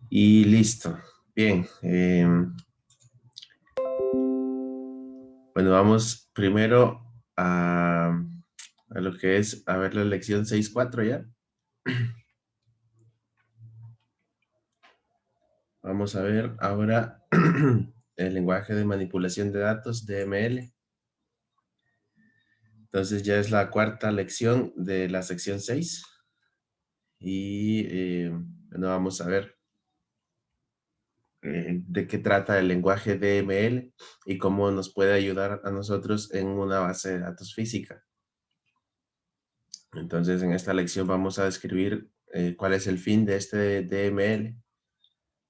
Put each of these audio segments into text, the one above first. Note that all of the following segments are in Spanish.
Y listo. Bien. Bueno, vamos primero a lo que es, a ver la lección 6.4 ya. Vamos a ver ahora el lenguaje de manipulación de datos, DML. Entonces ya es la cuarta lección de la sección 6. Y bueno, vamos a ver de qué trata el lenguaje DML y cómo nos puede ayudar a nosotros en una base de datos física. Entonces, en esta lección vamos a describir cuál es el fin de este DML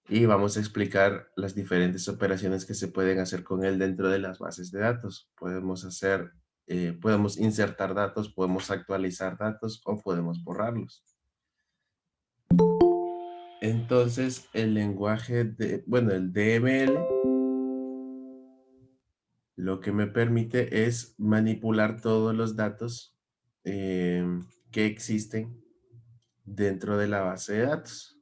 y vamos a explicar las diferentes operaciones que se pueden hacer con él dentro de las bases de datos. Podemos insertar datos, podemos actualizar datos o podemos borrarlos. Entonces, el lenguaje el DML, lo que me permite es manipular todos los datos que existen dentro de la base de datos.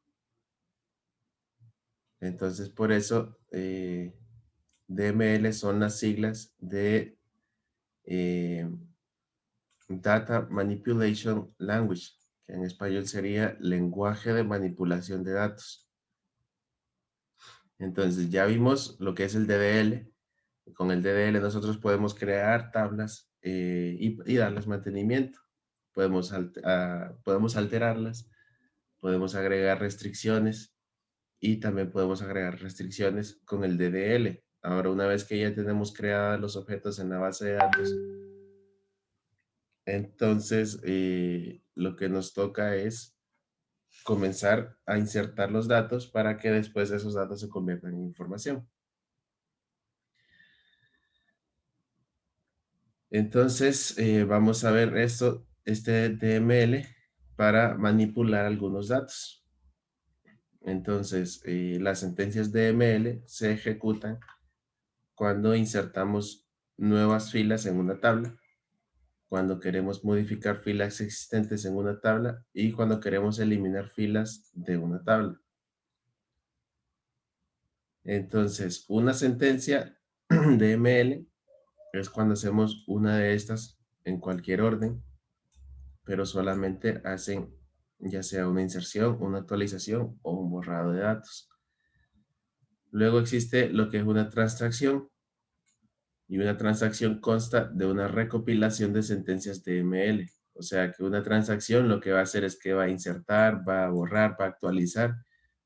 Entonces, por eso DML son las siglas de eh, Data Manipulation Language, que en español sería lenguaje de manipulación de datos. Entonces, ya vimos lo que es el DDL. Con el DDL nosotros podemos crear tablas y darles mantenimiento. Podemos alterarlas, podemos agregar restricciones y también podemos agregar restricciones con el DDL. Ahora, una vez que ya tenemos creados los objetos en la base de datos, entonces lo que nos toca es comenzar a insertar los datos para que después esos datos se conviertan en información. Entonces, vamos a ver este DML para manipular algunos datos. Entonces, las sentencias DML se ejecutan cuando insertamos nuevas filas en una tabla, cuando queremos modificar filas existentes en una tabla y cuando queremos eliminar filas de una tabla. Entonces, una sentencia DML es cuando hacemos una de estas en cualquier orden, pero solamente hacen ya sea una inserción, una actualización o un borrado de datos. Luego existe lo que es una transacción, y una transacción consta de una recopilación de sentencias DML. O sea que una transacción lo que va a hacer es que va a insertar, va a borrar, va a actualizar,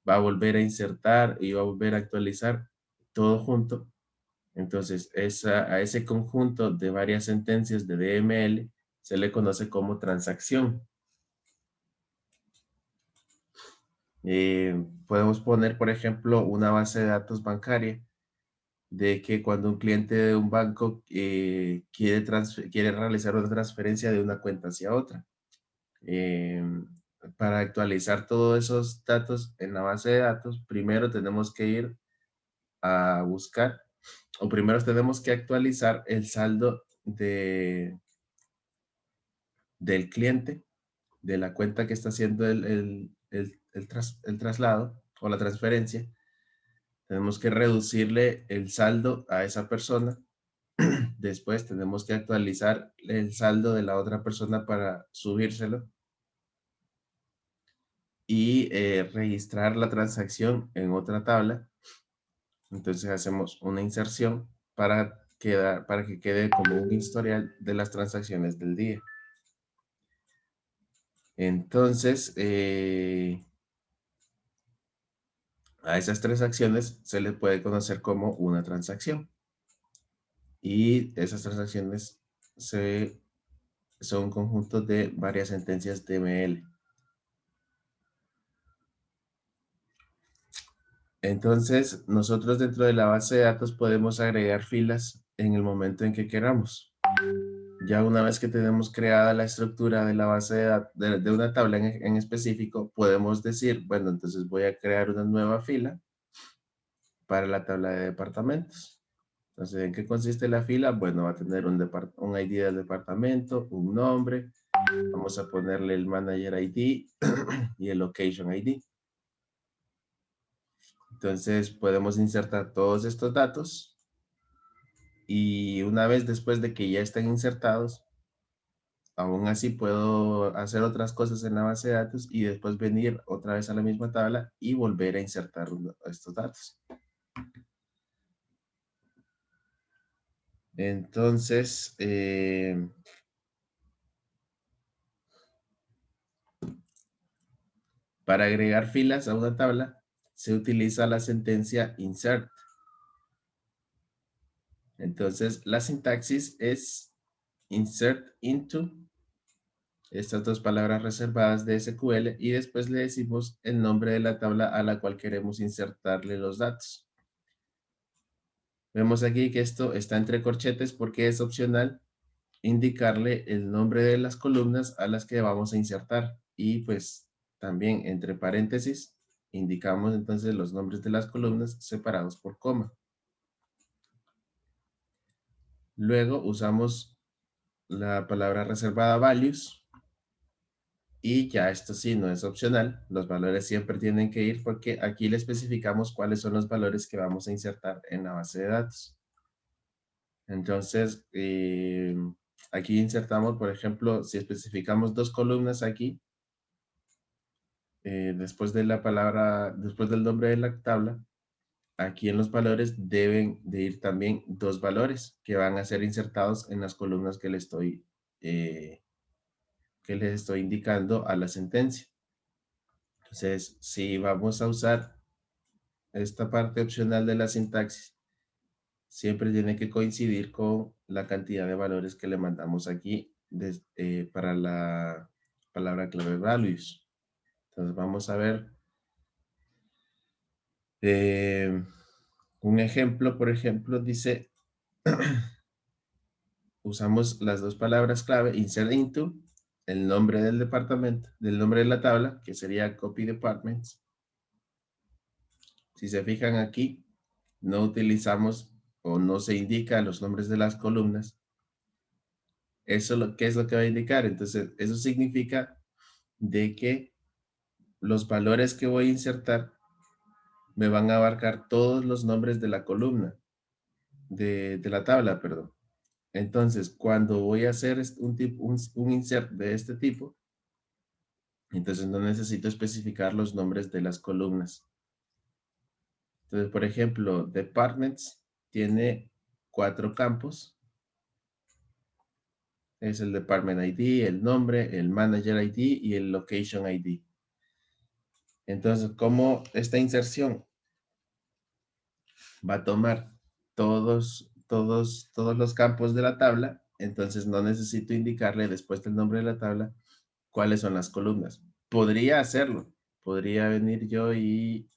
va a volver a insertar y va a volver a actualizar todo junto. Entonces, a ese conjunto de varias sentencias de DML se le conoce como transacción. Podemos poner, por ejemplo, una base de datos bancaria de que cuando un cliente de un banco quiere realizar una transferencia de una cuenta hacia otra. Eh, para actualizar todos esos datos en la base de datos, primero tenemos que ir a buscar, o primero tenemos que actualizar el saldo del cliente, de la cuenta que está haciendo el traslado o la transferencia. Tenemos que reducirle el saldo a esa persona. Después tenemos que actualizar el saldo de la otra persona para subírselo y registrar la transacción en otra tabla. Entonces hacemos una inserción para que quede como un historial de las transacciones del día. Entonces, a esas transacciones se les puede conocer como una transacción. Y esas transacciones son un conjunto de varias sentencias DML. Entonces, nosotros dentro de la base de datos podemos agregar filas en el momento en que queramos. Ya una vez que tenemos creada la estructura de la base de datos, de una tabla en específico, podemos decir, bueno, entonces voy a crear una nueva fila para la tabla de departamentos. Entonces, ¿en qué consiste la fila? Bueno, va a tener un ID del departamento, un nombre, vamos a ponerle el Manager ID y el Location ID. Entonces podemos insertar todos estos datos y una vez después de que ya estén insertados, aún así puedo hacer otras cosas en la base de datos y después venir otra vez a la misma tabla y volver a insertar estos datos. Entonces, para agregar filas a una tabla, se utiliza la sentencia insert. Entonces, la sintaxis es insert into, estas dos palabras reservadas de SQL, y después le decimos el nombre de la tabla a la cual queremos insertarle los datos. Vemos aquí que esto está entre corchetes porque es opcional indicarle el nombre de las columnas a las que vamos a insertar. Y pues también entre paréntesis indicamos entonces los nombres de las columnas separados por coma. Luego usamos la palabra reservada values. Y ya esto sí, no es opcional. Los valores siempre tienen que ir porque aquí le especificamos cuáles son los valores que vamos a insertar en la base de datos. Entonces, aquí insertamos, por ejemplo, si especificamos dos columnas aquí, después de la palabra, después del nombre de la tabla, aquí en los valores deben de ir también dos valores que van a ser insertados en las columnas que les estoy indicando a la sentencia. Entonces, si vamos a usar esta parte opcional de la sintaxis, siempre tiene que coincidir con la cantidad de valores que le mandamos aquí para la palabra clave values. Entonces vamos a ver un ejemplo. Por ejemplo, dice, usamos las dos palabras clave, insert into, el nombre del departamento, del nombre de la tabla, que sería copy departments. Si se fijan aquí, no utilizamos o no se indica los nombres de las columnas. Eso ¿qué es lo que va a indicar? Entonces, eso significa de que los valores que voy a insertar me van a abarcar todos los nombres de la columna, de la tabla, perdón. Entonces, cuando voy a hacer un insert de este tipo, entonces no necesito especificar los nombres de las columnas. Entonces, por ejemplo, departments tiene 4 campos. Es el department ID, el nombre, el manager ID y el location ID. Entonces, como esta inserción va a tomar todos los campos de la tabla, entonces no necesito indicarle después del nombre de la tabla cuáles son las columnas. Podría hacerlo, podría venir yo y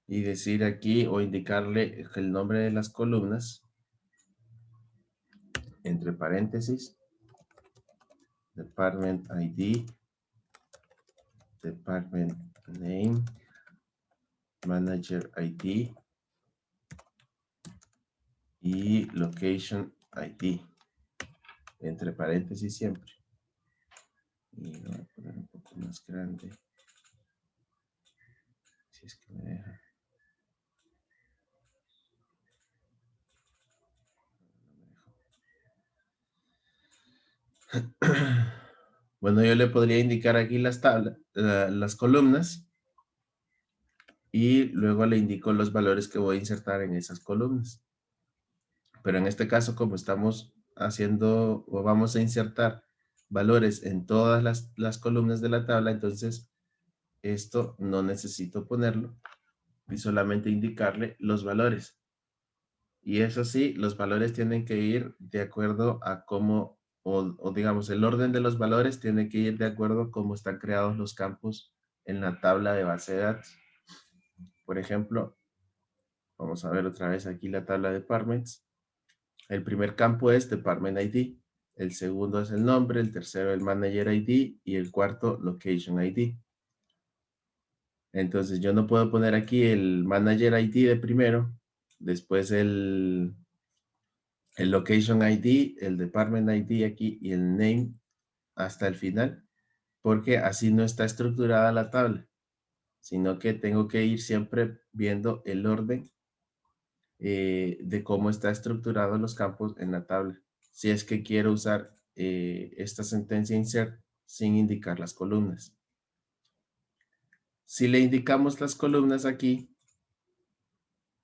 decir aquí o indicarle el nombre de las columnas entre paréntesis, department ID, department name, manager ID y location ID, entre paréntesis siempre. Y lo voy a poner un poco más grande, si es que me deja. Bueno, yo le podría indicar aquí las tablas, las columnas, y luego le indico los valores que voy a insertar en esas columnas. Pero en este caso, como estamos haciendo o vamos a insertar valores en todas las columnas de la tabla, entonces esto no necesito ponerlo y solamente indicarle los valores. Y eso sí, los valores tienen que ir de acuerdo a cómo, o digamos, el orden de los valores tiene que ir de acuerdo a cómo están creados los campos en la tabla de base de datos. Por ejemplo, vamos a ver otra vez aquí la tabla de departments. El primer campo es department ID, el segundo es el nombre, el tercero el manager ID y el cuarto location ID. Entonces yo no puedo poner aquí el manager ID de primero, después el el location ID, el department ID aquí y el name hasta el final, porque así no está estructurada la tabla, sino que tengo que ir siempre viendo el orden de cómo está estructurado los campos en la tabla. Si es que quiero usar esta sentencia insert sin indicar las columnas. Si le indicamos las columnas aquí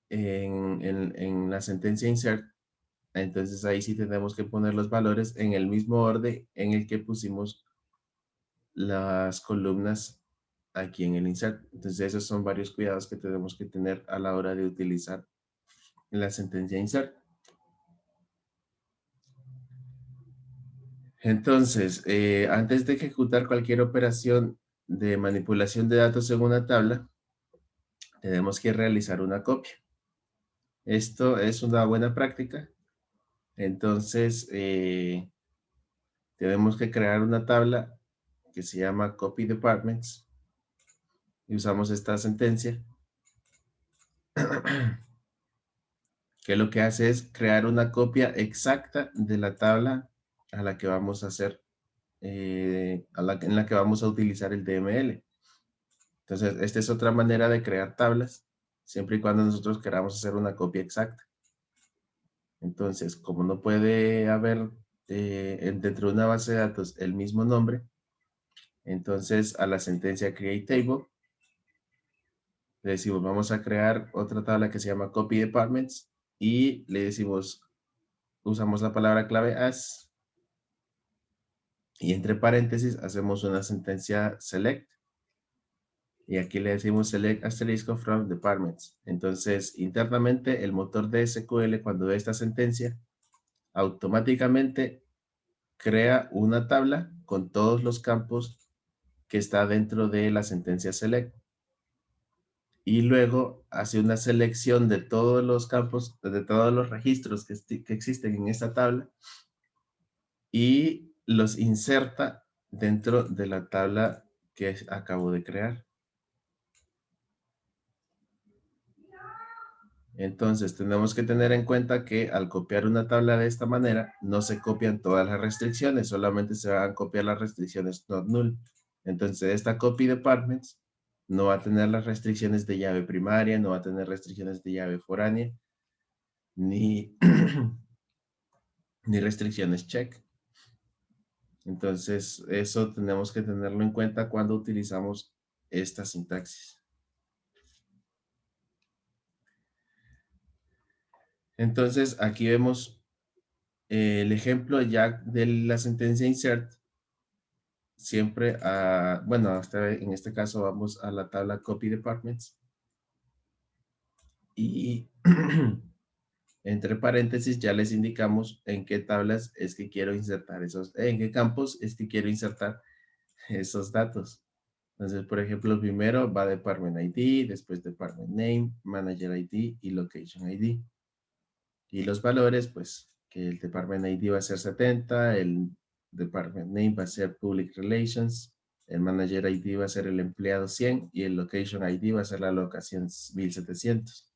en la sentencia insert, entonces ahí sí tenemos que poner los valores en el mismo orden en el que pusimos las columnas aquí en el insert. Entonces esos son varios cuidados que tenemos que tener a la hora de utilizar la sentencia insert. Entonces, antes de ejecutar cualquier operación de manipulación de datos en una tabla, tenemos que realizar una copia. Esto es una buena práctica. Entonces, tenemos que crear una tabla que se llama copy departments y usamos esta sentencia que lo que hace es crear una copia exacta de la tabla a la que vamos a hacer, en la que vamos a utilizar el DML. Entonces, esta es otra manera de crear tablas, siempre y cuando nosotros queramos hacer una copia exacta. Entonces, como no puede haber dentro de una base de datos el mismo nombre, entonces a la sentencia create table le decimos vamos a crear otra tabla que se llama copy departments y le decimos, usamos la palabra clave as y entre paréntesis hacemos una sentencia select y aquí le decimos select asterisco from departments. Entonces, internamente el motor de SQL cuando ve esta sentencia automáticamente crea una tabla con todos los campos que está dentro de la sentencia select y luego hace una selección de todos los campos, de todos los registros que existen en esta tabla y los inserta dentro de la tabla que acabo de crear. Entonces, tenemos que tener en cuenta que al copiar una tabla de esta manera, no se copian todas las restricciones, solamente se van a copiar las restricciones not null. Entonces, esta copy departments no va a tener las restricciones de llave primaria, no va a tener restricciones de llave foránea, ni, ni restricciones check. Entonces, eso tenemos que tenerlo en cuenta cuando utilizamos esta sintaxis. Entonces, aquí vemos el ejemplo ya de la sentencia insert. Siempre bueno, hasta en este caso vamos a la tabla copy departments. Y entre paréntesis ya les indicamos en qué tablas es que quiero insertar en qué campos es que quiero insertar esos datos. Entonces, por ejemplo, primero va Department ID, después Department Name, Manager ID y Location ID. Y los valores, pues, que el Department ID va a ser 70, el Department Name va a ser Public Relations, el Manager ID va a ser el empleado 100 y el Location ID va a ser la locación 1700.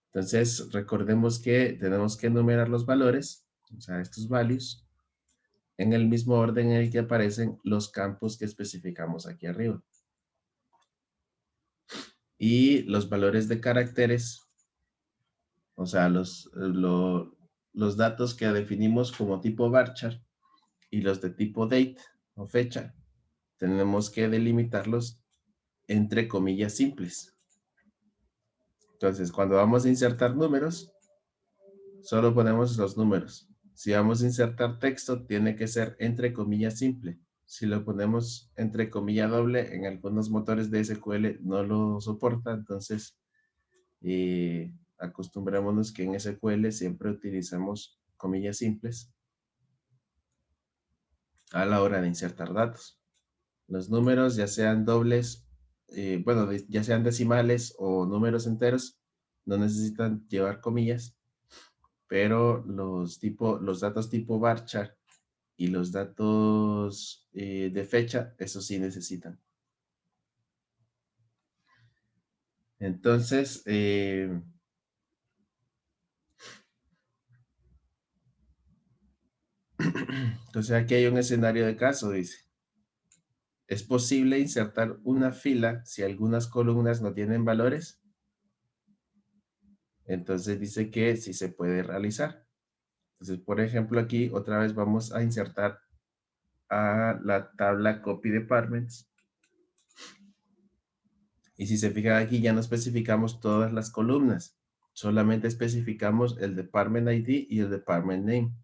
Entonces, recordemos que tenemos que enumerar los valores, o sea, estos values, en el mismo orden en el que aparecen los campos que especificamos aquí arriba. Y los valores de caracteres, o sea, los datos que definimos como tipo varchar y los de tipo date o fecha, tenemos que delimitarlos entre comillas simples. Entonces, cuando vamos a insertar números, solo ponemos los números. Si vamos a insertar texto, tiene que ser entre comillas simple. Si lo ponemos entre comilla doble, en algunos motores de SQL no lo soporta, entonces acostumbrémonos que en SQL siempre utilizamos comillas simples a la hora de insertar datos. Los números, ya sean dobles, bueno, ya sean decimales o números enteros, no necesitan llevar comillas, pero los datos tipo varchar y los datos de fecha, eso sí necesitan. Entonces, Entonces aquí hay un escenario de caso, dice. ¿Es posible insertar una fila si algunas columnas no tienen valores? Entonces dice que sí se puede realizar. Entonces, por ejemplo, aquí otra vez vamos a insertar a la tabla copy departments. Y si se fijan aquí ya no especificamos todas las columnas. Solamente especificamos el department ID y el department name.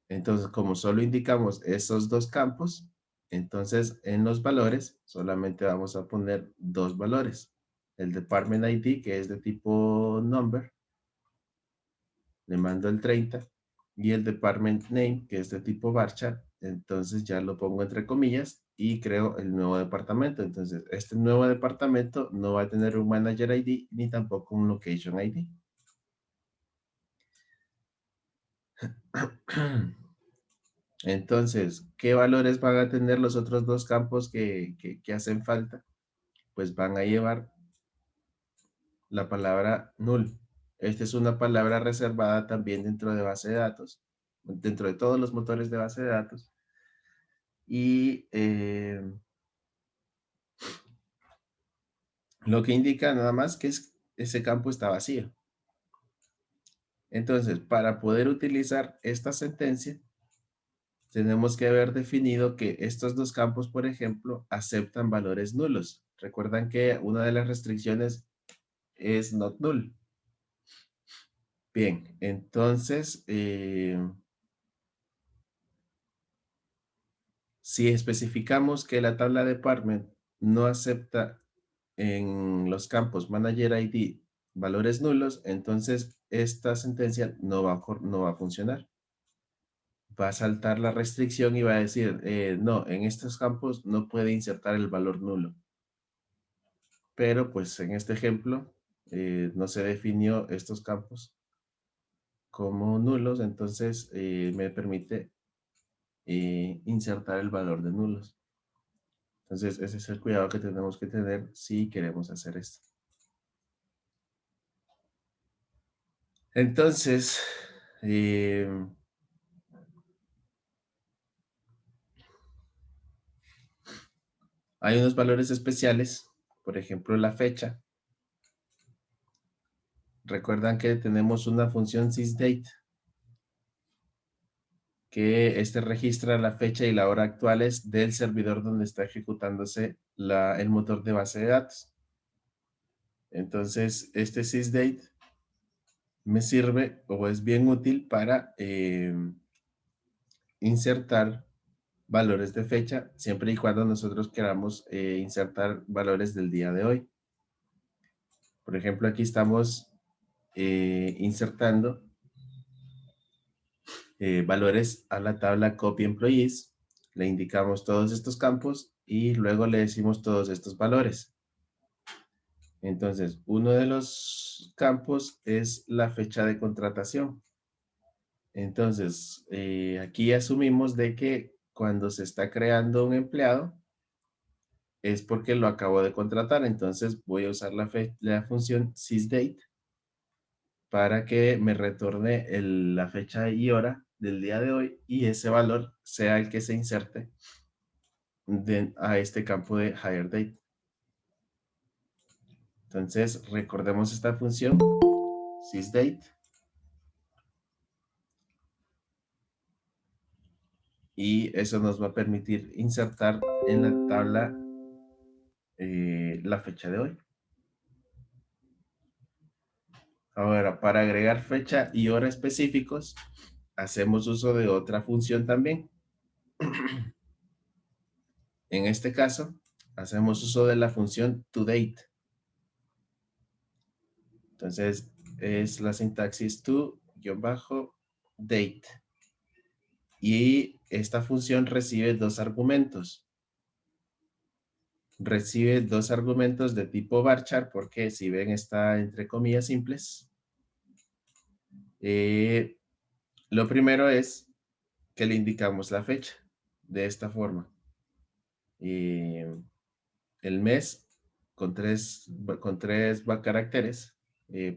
Entonces, como solo indicamos esos dos campos, entonces en los valores solamente vamos a poner dos valores. El department ID, que es de tipo number, le mando el 30, y el department name, que es de tipo varchar, entonces ya lo pongo entre comillas y creo el nuevo departamento. Entonces, este nuevo departamento no va a tener un manager ID ni tampoco un location ID. Entonces, ¿qué valores van a tener los otros dos campos que hacen falta? Pues van a llevar la palabra null. Esta es una palabra reservada también dentro de base de datos, dentro de todos los motores de base de datos. Y lo que indica nada más que ese campo está vacío. Entonces, para poder utilizar esta sentencia, tenemos que haber definido que estos dos campos, por ejemplo, aceptan valores nulos. Recuerdan que una de las restricciones es not null. Bien, entonces, si especificamos que la tabla department no acepta en los campos manager ID valores nulos, entonces esta sentencia no va a funcionar. Va a saltar la restricción y va a decir, no, en estos campos no puede insertar el valor nulo. Pero pues en este ejemplo no se definió estos campos como nulos, entonces me permite insertar el valor de nulos. Entonces ese es el cuidado que tenemos que tener si queremos hacer esto. Entonces, hay unos valores especiales, por ejemplo la fecha. Recuerdan que tenemos una función sysdate, que registra la fecha y la hora actuales del servidor donde está ejecutándose el motor de base de datos. Entonces, este sysdate me sirve o es bien útil para insertar valores de fecha, siempre y cuando nosotros queramos insertar valores del día de hoy. Por ejemplo, aquí estamos insertando valores a la tabla copy employees, le indicamos todos estos campos y luego le decimos todos estos valores. Entonces, uno de los campos es la fecha de contratación. Entonces, aquí asumimos de que cuando se está creando un empleado es porque lo acabo de contratar. Entonces, voy a usar la función sysdate para que me retorne la fecha y hora del día de hoy y ese valor sea el que se inserte a este campo de hire date. Entonces, recordemos esta función, sysdate, y eso nos va a permitir insertar en la tabla la fecha de hoy. Ahora, para agregar fecha y hora específicos, hacemos uso de otra función también. En este caso, hacemos uso de la función toDate. Entonces, es la sintaxis to-date. Y esta función recibe dos argumentos. Recibe dos argumentos de tipo varchar, porque si ven está entre comillas simples. Lo primero es que le indicamos la fecha de esta forma. El mes con tres caracteres,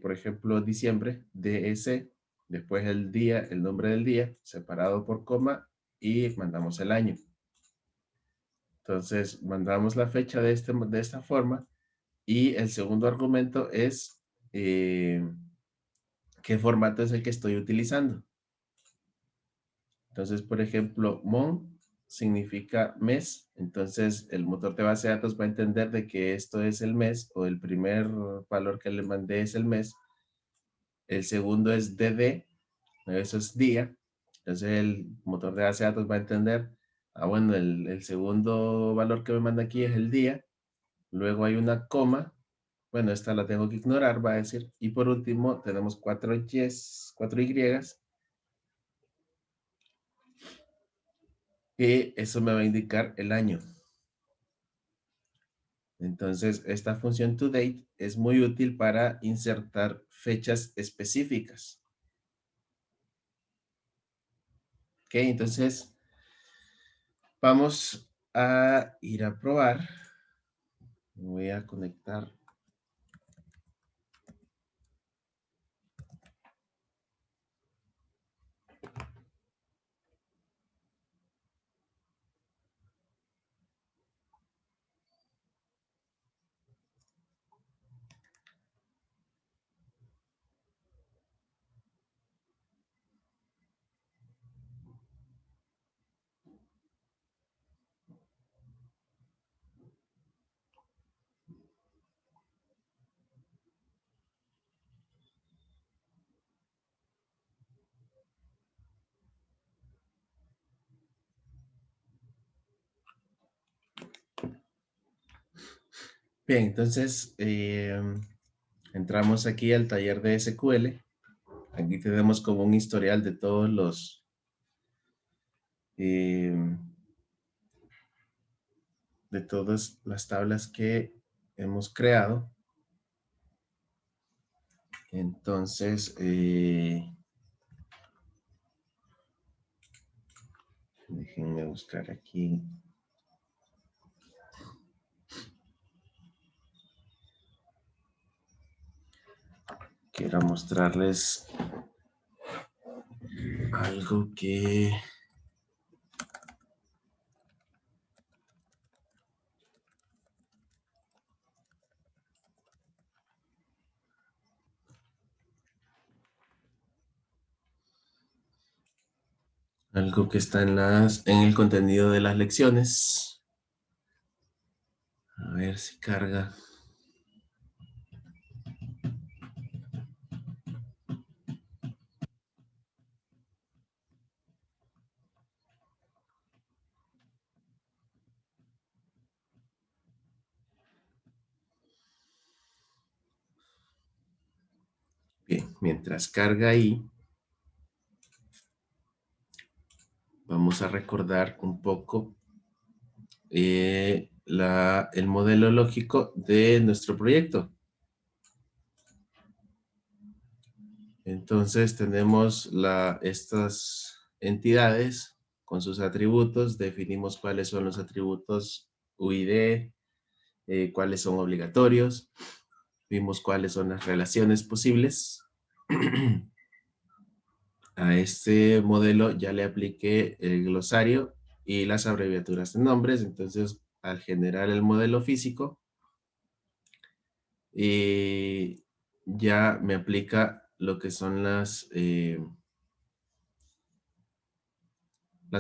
por ejemplo, diciembre, DEC, después el día, el nombre del día, separado por coma, y mandamos el año. Entonces, mandamos la fecha de esta forma, y el segundo argumento es qué formato es el que estoy utilizando. Entonces, por ejemplo, mon significa mes. Entonces, el motor de base de datos va a entender de que esto es el mes, o el primer valor que le mandé es el mes. El segundo es dd, eso es día. Entonces, el motor de base de datos va a entender, bueno, el segundo valor que me manda aquí es el día. Luego hay una coma. Bueno, esta la tengo que ignorar, va a decir. Y por último, tenemos 4 Y, que eso me va a indicar el año. Entonces, esta función toDate es muy útil para insertar fechas específicas. Ok, entonces vamos a ir a probar. Voy a conectar. Bien, entonces entramos aquí al taller de SQL. Aquí tenemos como un historial de todos eh, de todas las tablas que hemos creado. Entonces, déjenme buscar aquí. Quiero mostrarles algo que... Algo que está en el contenido de las lecciones. A ver si carga. Bien, mientras carga ahí, vamos a recordar un poco el modelo lógico de nuestro proyecto. Entonces tenemos estas entidades con sus atributos, definimos cuáles son los atributos UID, cuáles son obligatorios, vimos cuáles son las relaciones posibles. A este modelo ya le apliqué el glosario y las abreviaturas de nombres. Entonces, al generar el modelo físico, ya me aplica lo que son las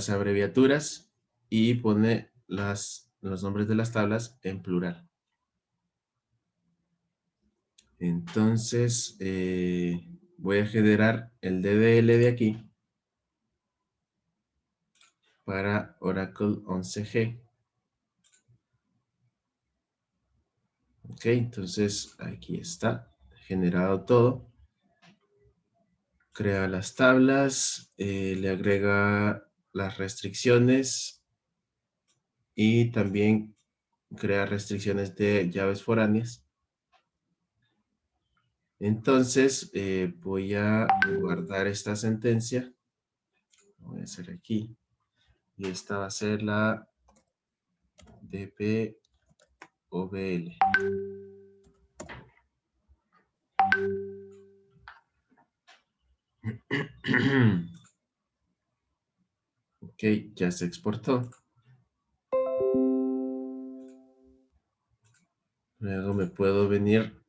abreviaturas y pone los nombres de las tablas en plural. Entonces, voy a generar el DDL de aquí para Oracle 11G. Ok, entonces aquí está generado todo. Crea las tablas, le agrega las restricciones y también crea restricciones de llaves foráneas. Entonces voy a guardar esta sentencia. Voy a hacer aquí. Y esta va a ser la DPOBL. Ok, ya se exportó. Luego me puedo venir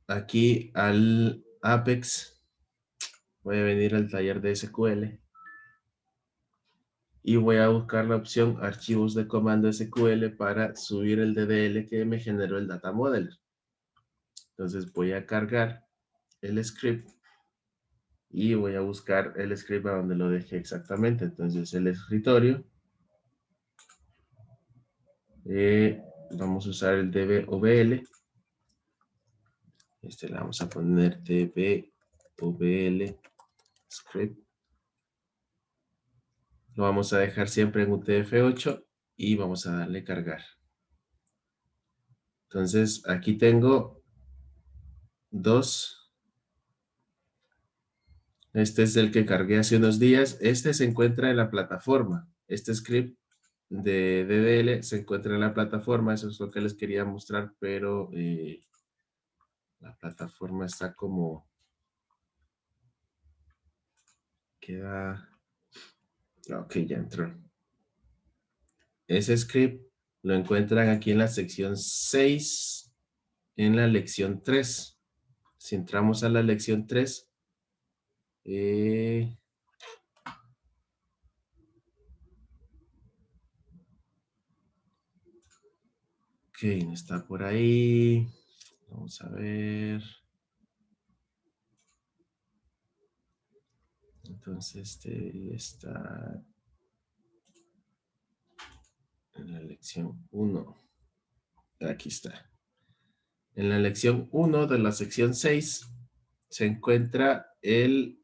aquí al Apex. Voy a venir al taller de SQL. Y voy a buscar la opción archivos de comando SQL para subir el DDL que me generó el Data Modeler. Entonces voy a cargar el script y voy a buscar el script a donde lo dejé exactamente. Entonces el escritorio. Vamos a usar el dbovl. Le vamos a poner dbovl script. Lo vamos a dejar siempre en UTF-8 y vamos a darle cargar. Entonces aquí tengo dos. Este es el que cargué hace unos días. Este se encuentra en la plataforma. Este script de DDL se encuentra en la plataforma. Eso es lo que les quería mostrar, pero la plataforma está como... Queda... Ok, ya entró. Ese script lo encuentran aquí en la sección 6, en la lección 3. Si entramos a la lección 3, ok, no está por ahí. Vamos a ver. Entonces, está en la lección 1. Aquí está. En la lección 1 de la sección 6 se encuentra el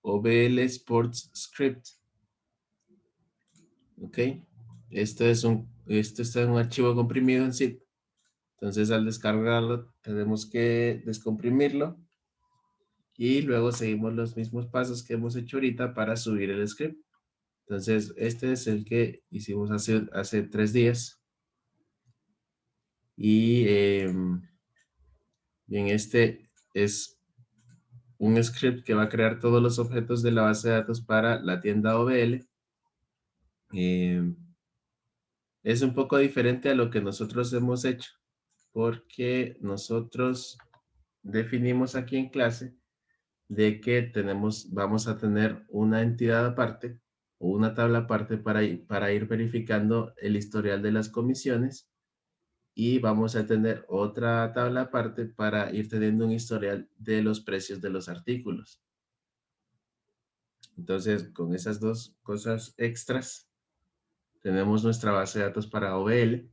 OBL Sports Script. Ok. Este está en un archivo comprimido en zip. Entonces, al descargarlo, tenemos que descomprimirlo. Y luego seguimos los mismos pasos que hemos hecho ahorita para subir el script. Entonces, este es el que hicimos hace 3 días. Y bien, este es un script que va a crear todos los objetos de la base de datos para la tienda OBL. Es un poco diferente a lo que nosotros hemos hecho, porque nosotros definimos aquí en clase de que vamos a tener una entidad aparte o una tabla aparte para ir verificando el historial de las comisiones, y vamos a tener otra tabla aparte para ir teniendo un historial de los precios de los artículos. Entonces, con esas dos cosas extras, tenemos nuestra base de datos para OBL,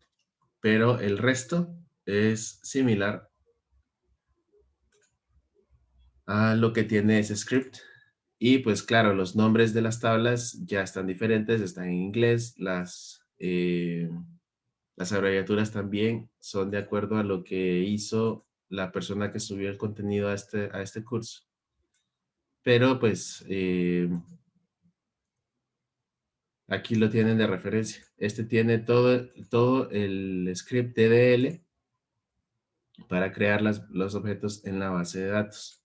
pero el resto es similar a lo que tiene ese script. Y pues claro, los nombres de las tablas ya están diferentes, están en inglés, las abreviaturas también son de acuerdo a lo que hizo la persona que subió el contenido a este curso. Pero pues aquí lo tienen de referencia. Este tiene todo el script DDL para crear los objetos en la base de datos.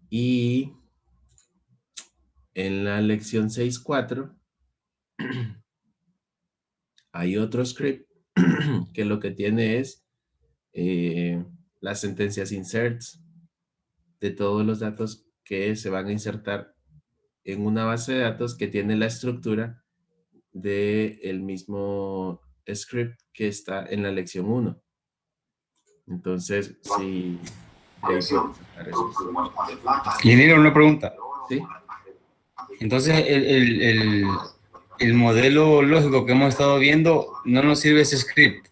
Y en la lección 6.4 hay otro script que lo que tiene es las sentencias inserts de todos los datos que se van a insertar en una base de datos que tiene la estructura del mismo script que está en la lección 1. Entonces, sí, de ahí pueden sacar esos. Ingeniero, una pregunta. ¿Sí? Entonces, el modelo lógico que hemos estado viendo no nos sirve ese script.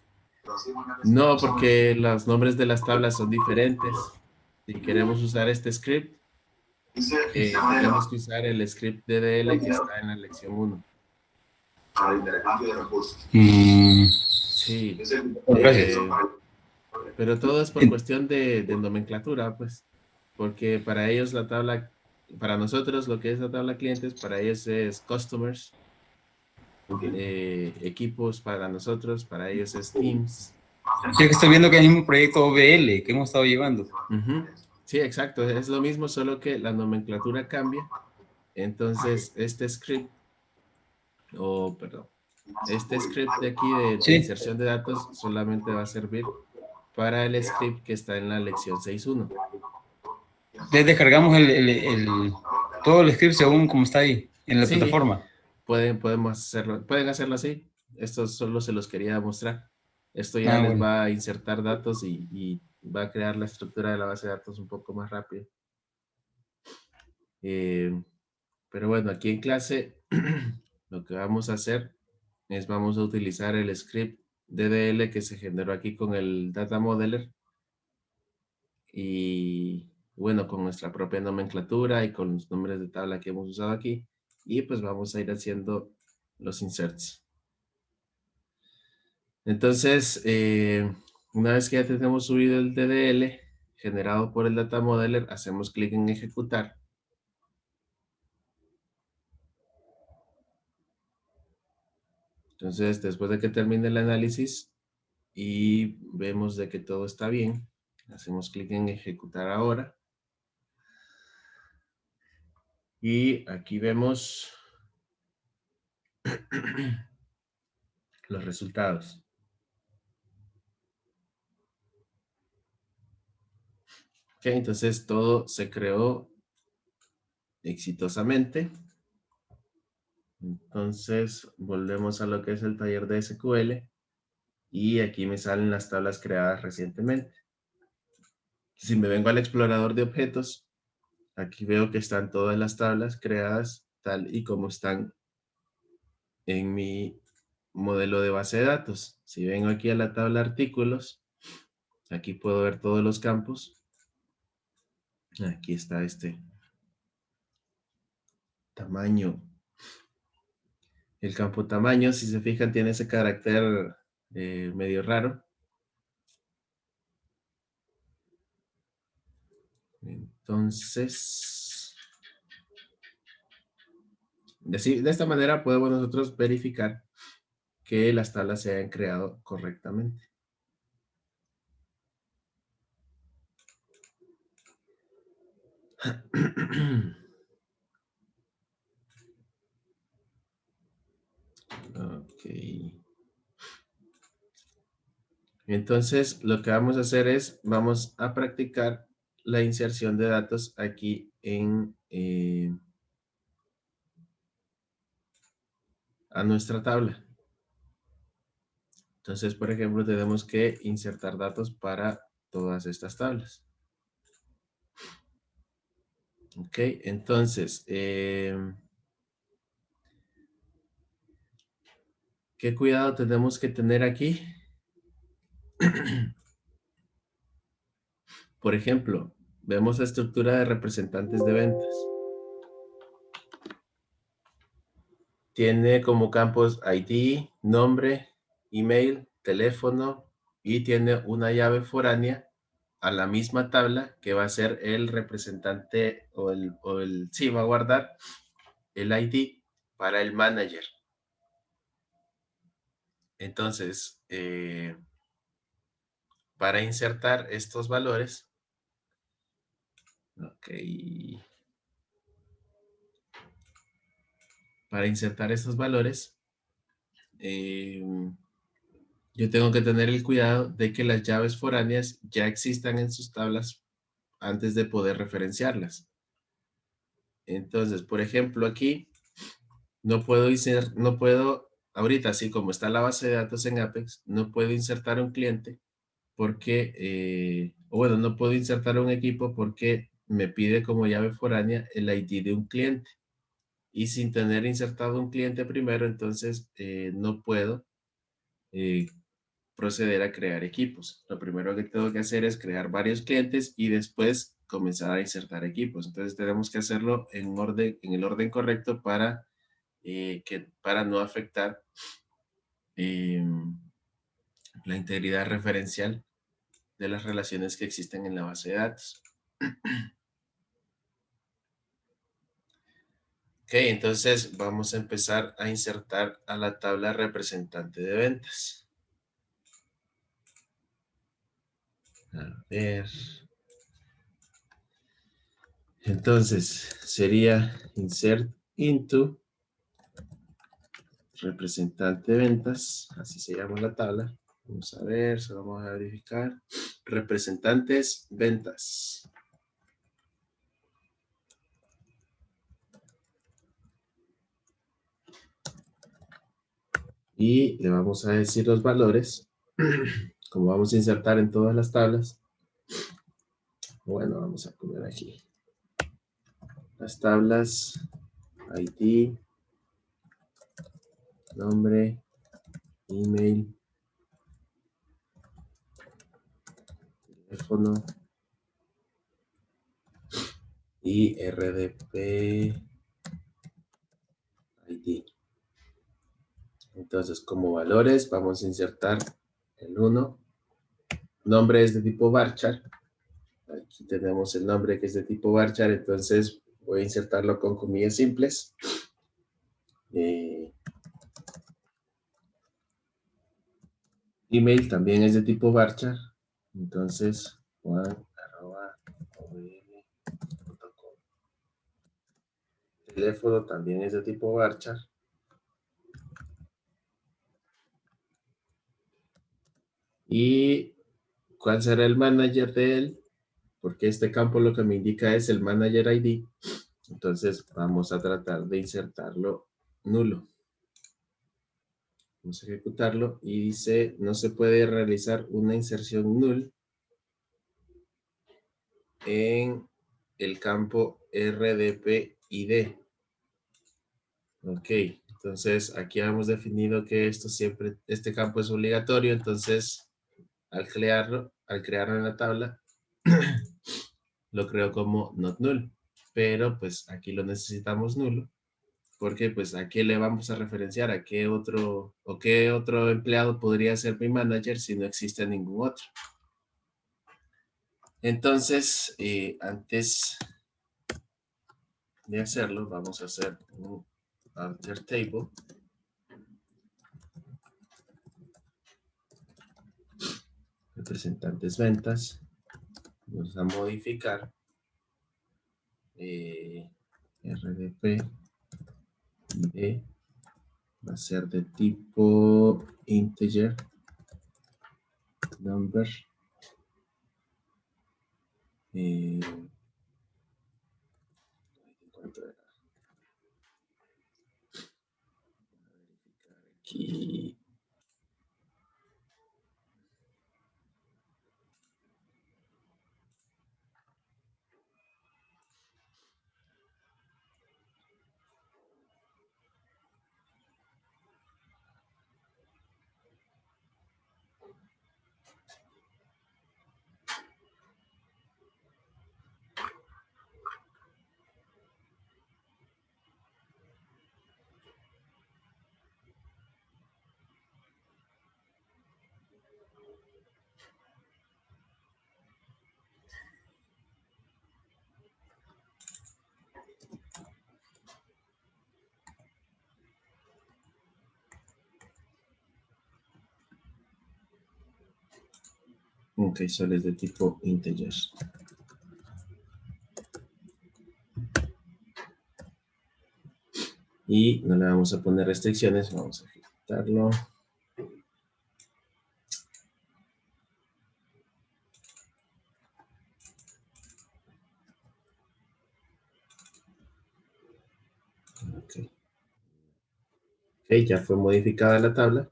No, porque los nombres de las tablas son diferentes. Si queremos usar este script, tenemos que usar el script DDL que está en la lección 1. Sí. Gracias. Pero todo es por cuestión de nomenclatura, pues. Porque para ellos la tabla, para nosotros lo que es la tabla clientes, para ellos es customers. Equipos para nosotros, para ellos es teams. Sí, que estoy viendo que es el mismo proyecto OBL que hemos estado llevando. Sí, exacto. Es lo mismo, solo que la nomenclatura cambia. Entonces, este script, perdón, este script de aquí de Sí, inserción de datos solamente va a servir para el script que está en la lección 6.1. descargamos todo el script según como está ahí en la Sí, plataforma. pueden hacerlo así. Estos solo se los quería mostrar. Esto ya Ah, les bueno. va a insertar datos y va a crear la estructura de la base de datos un poco más rápido. Pero bueno, aquí en clase lo que vamos a hacer es vamos a utilizar el script DDL que se generó aquí con el Data Modeler y bueno, con nuestra propia nomenclatura y con los nombres de tabla que hemos usado aquí. Y pues vamos a ir haciendo los inserts. Entonces, una vez que ya tenemos subido el DDL generado por el Data Modeler, hacemos clic en ejecutar. Entonces, después de que termine el análisis y vemos de que todo está bien, hacemos clic en ejecutar ahora. Y aquí vemos los resultados. Ok, entonces todo se creó exitosamente. Entonces volvemos a lo que es el taller de SQL y aquí me salen las tablas creadas recientemente. Si me vengo al explorador de objetos, aquí veo que están todas las tablas creadas tal y como están en mi modelo de base de datos. Si vengo aquí a la tabla artículos, aquí puedo ver todos los campos. Aquí está este tamaño. El campo tamaño, si se fijan, tiene ese carácter medio raro. Entonces, de esta manera podemos nosotros verificar que las tablas se hayan creado correctamente. Ok. Entonces, lo que vamos a hacer es, vamos a practicar la inserción de datos aquí a nuestra tabla. Entonces, por ejemplo, tenemos que insertar datos para todas estas tablas. Ok, entonces, ¿qué cuidado tenemos que tener aquí? Por ejemplo, vemos la estructura de representantes de ventas. Tiene como campos ID, nombre, email, teléfono y tiene una llave foránea a la misma tabla que va a ser el representante sí, va a guardar el ID para el manager. Entonces, para insertar estos valores, ok, para insertar estos valores, yo tengo que tener el cuidado de que las llaves foráneas ya existan en sus tablas antes de poder referenciarlas. Entonces, por ejemplo, aquí no puedo, ahorita así como está la base de datos en Apex, no puedo insertar un cliente porque, o bueno, no puedo insertar un equipo porque me pide como llave foránea el ID de un cliente. Y sin tener insertado un cliente primero, entonces no puedo proceder a crear equipos. Lo primero que tengo que hacer es crear varios clientes y después comenzar a insertar equipos. Entonces tenemos que hacerlo en el orden correcto para no afectar la integridad referencial de las relaciones que existen en la base de datos. Ok, entonces vamos a empezar a insertar a la tabla representante de ventas. A ver. Entonces, sería insert into representante de ventas, así se llama la tabla. Vamos a ver, solo vamos a verificar. Representantes ventas. Y le vamos a decir los valores. Como vamos a insertar en todas las tablas. Bueno, vamos a poner aquí. Las tablas, ID, nombre, email, teléfono y RDP ID. Entonces, como valores, vamos a insertar el 1. Nombre es de tipo varchar. Aquí tenemos el nombre que es de tipo varchar, entonces voy a insertarlo con comillas simples. Email también es de tipo varchar, entonces juan@ovl.com. Teléfono también es de tipo varchar. ¿Y cuál será el manager de él? Porque este campo lo que me indica es el manager ID. Entonces vamos a tratar de insertarlo nulo. Vamos a ejecutarlo y dice, no se puede realizar una inserción null en el campo RDP-ID. Ok, entonces aquí hemos definido que este campo es obligatorio, entonces al crearlo en la tabla, lo creo como not null, pero pues aquí lo necesitamos nulo. Porque pues a qué le vamos a referenciar, a qué otro empleado podría ser mi manager si no existe ningún otro. Entonces, antes de hacerlo, vamos a hacer un alter table. Representantes ventas. Vamos a modificar RDP ID va a ser de tipo integer number. Aquí. Ok, solo es de tipo integer. Y no le vamos a poner restricciones, vamos a ejecutarlo. Ok, ya fue modificada la tabla.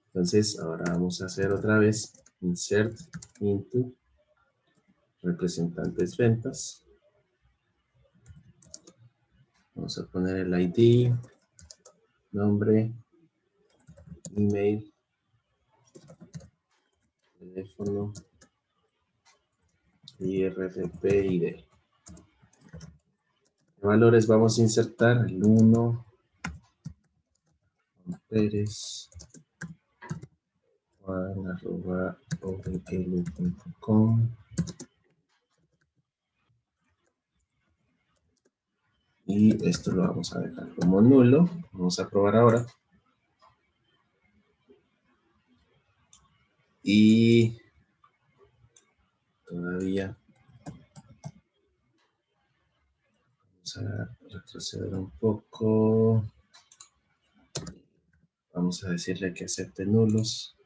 Entonces, ahora vamos a hacer otra vez insert into representantes ventas. Vamos a poner el ID, nombre, email, teléfono y RDP ID. ¿Qué valores vamos a insertar? El 1, Pérez, juan@ovl.com. Y esto lo vamos a dejar como nulo. Vamos a probar ahora. Y todavía. Vamos a retroceder un poco. Vamos a decirle que acepte nulos.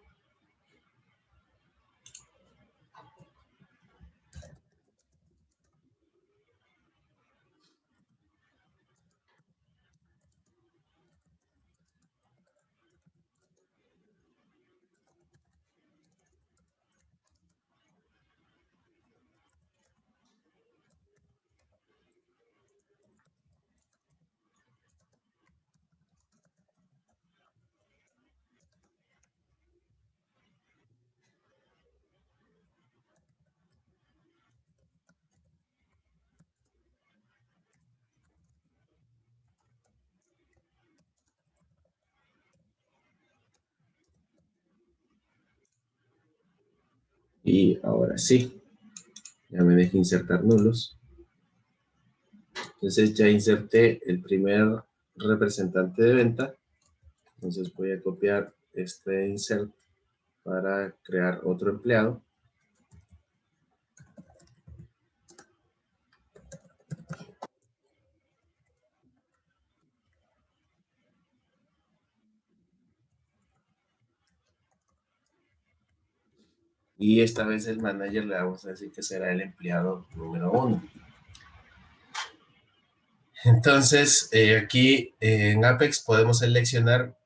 Y ahora sí, ya me deja insertar nulos. Entonces ya inserté el primer representante de venta. Entonces voy a copiar este insert para crear otro empleado. Y esta vez el manager le vamos a decir que será el empleado número 1. Entonces, aquí en Apex podemos seleccionar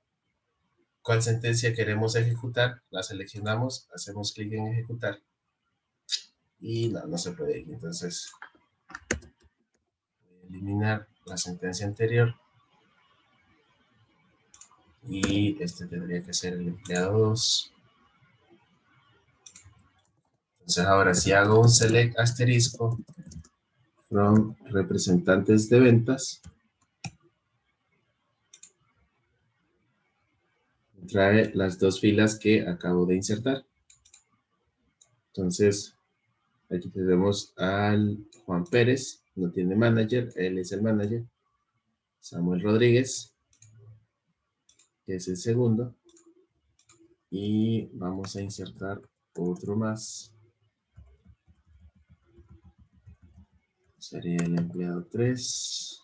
cuál sentencia queremos ejecutar. La seleccionamos, hacemos clic en ejecutar. Y no se puede ir. Entonces, voy a eliminar la sentencia anterior. Y este tendría que ser el empleado 2. Entonces, ahora si hago un select asterisco from representantes de ventas, trae las dos filas que acabo de insertar. Entonces, aquí tenemos al Juan Pérez, no tiene manager, él es el manager. Samuel Rodríguez, que es el segundo. Y vamos a insertar otro más. Sería el empleado 3.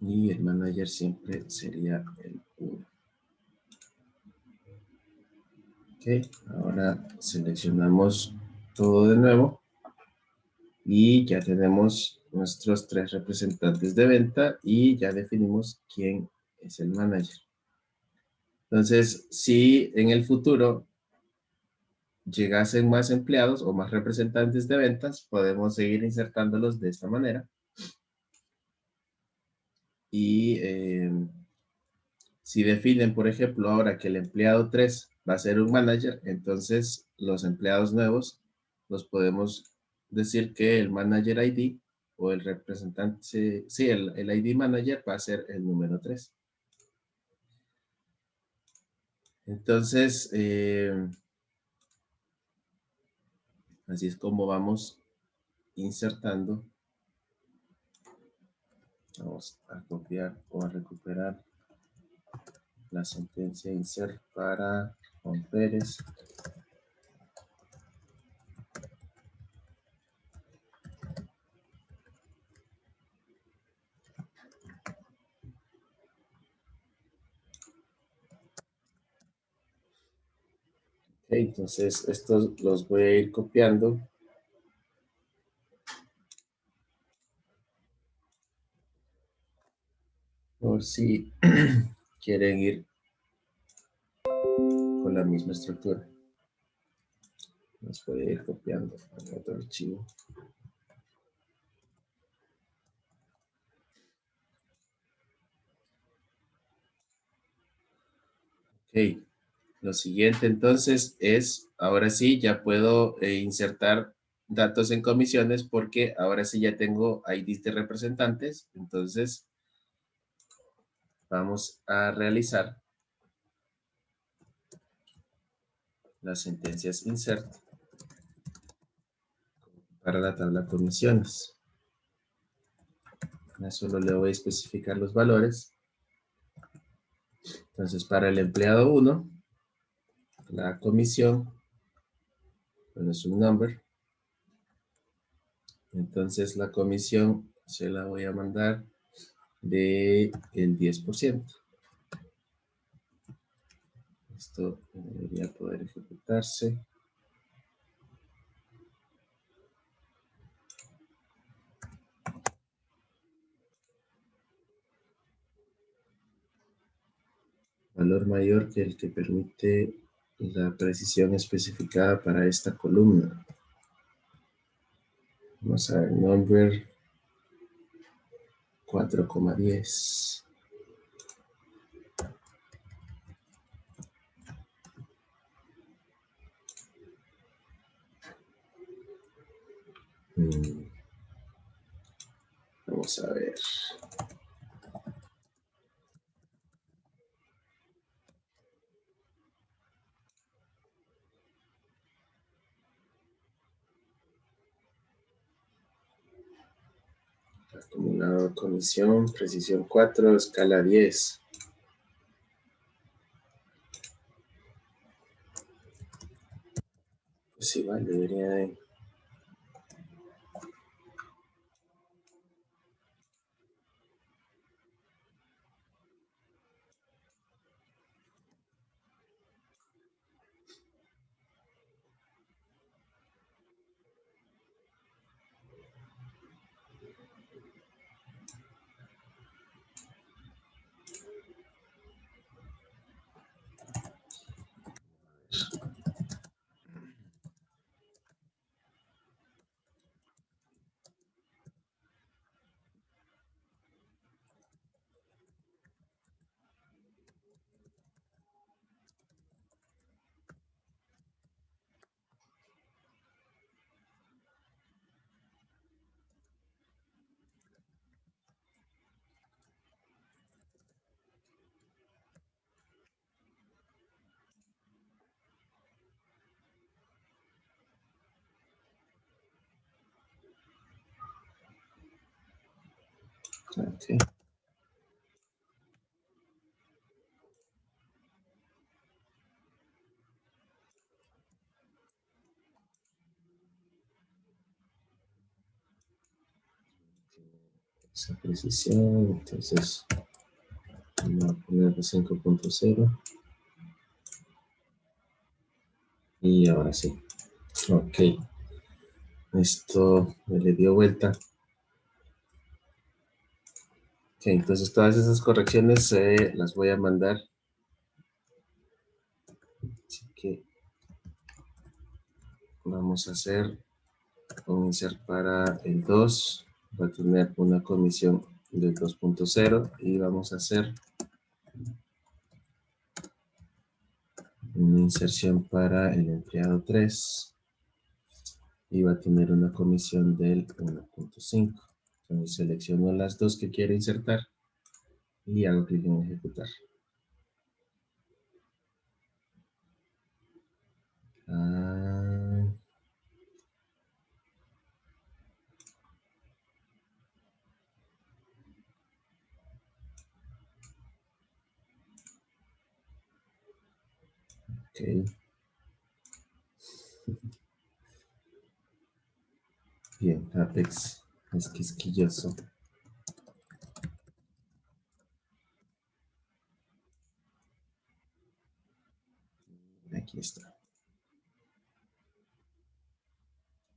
Y el manager siempre sería el 1. Ok, ahora seleccionamos todo de nuevo. Y ya tenemos nuestros 3 representantes de venta y ya definimos quién es el manager. Entonces, si en el futuro llegasen más empleados o más representantes de ventas, podemos seguir insertándolos de esta manera. Y si definen, por ejemplo, ahora que el empleado 3 va a ser un manager, entonces los empleados nuevos los podemos decir que el manager ID o el representante, sí, el ID manager va a ser el número 3. Entonces, así es como vamos insertando. Vamos a copiar o a recuperar la sentencia insert para Juan Pérez. Okay, entonces estos los voy a ir copiando. Por si quieren ir con la misma estructura. Los voy a ir copiando a otro archivo. Ok, lo siguiente entonces es, ahora sí ya puedo insertar datos en comisiones porque ahora sí ya tengo IDs de representantes. Entonces vamos a realizar las sentencias insert para la tabla comisiones. Solo le voy a especificar los valores. Entonces, para el empleado 1, la comisión, bueno, es un number. Entonces, la comisión se la voy a mandar de el 10%. Esto debería poder ejecutarse. Valor mayor que el que permite la precisión especificada para esta columna. Vamos a ver, number 4,10. Vamos a ver. Acumulado comisión, precisión 4, escala 10. Pues igual debería de... Okay. Esa precisión, entonces vamos a poner 5.0 y ahora sí. Ok, esto me le dio vuelta. Ok, entonces todas esas correcciones las voy a mandar. Así que vamos a hacer un insert para el 2. Va a tener una comisión del 2.0 y vamos a hacer una inserción para el empleado 3 y va a tener una comisión del 1.5. Entonces selecciono las dos que quiero insertar y hago clic en ejecutar. Ok. Bien, Apex es quisquilloso. Aquí está.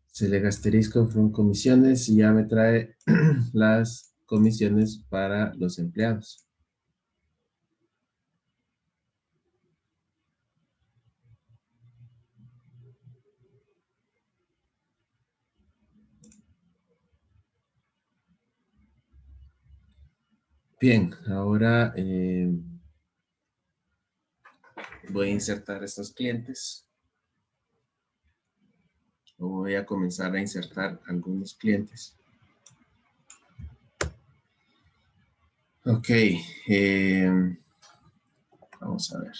Se le asterisco con comisiones y ya me trae las comisiones para los empleados. Bien, ahora voy a insertar estos clientes. Voy a comenzar a insertar algunos clientes. Ok, vamos a ver.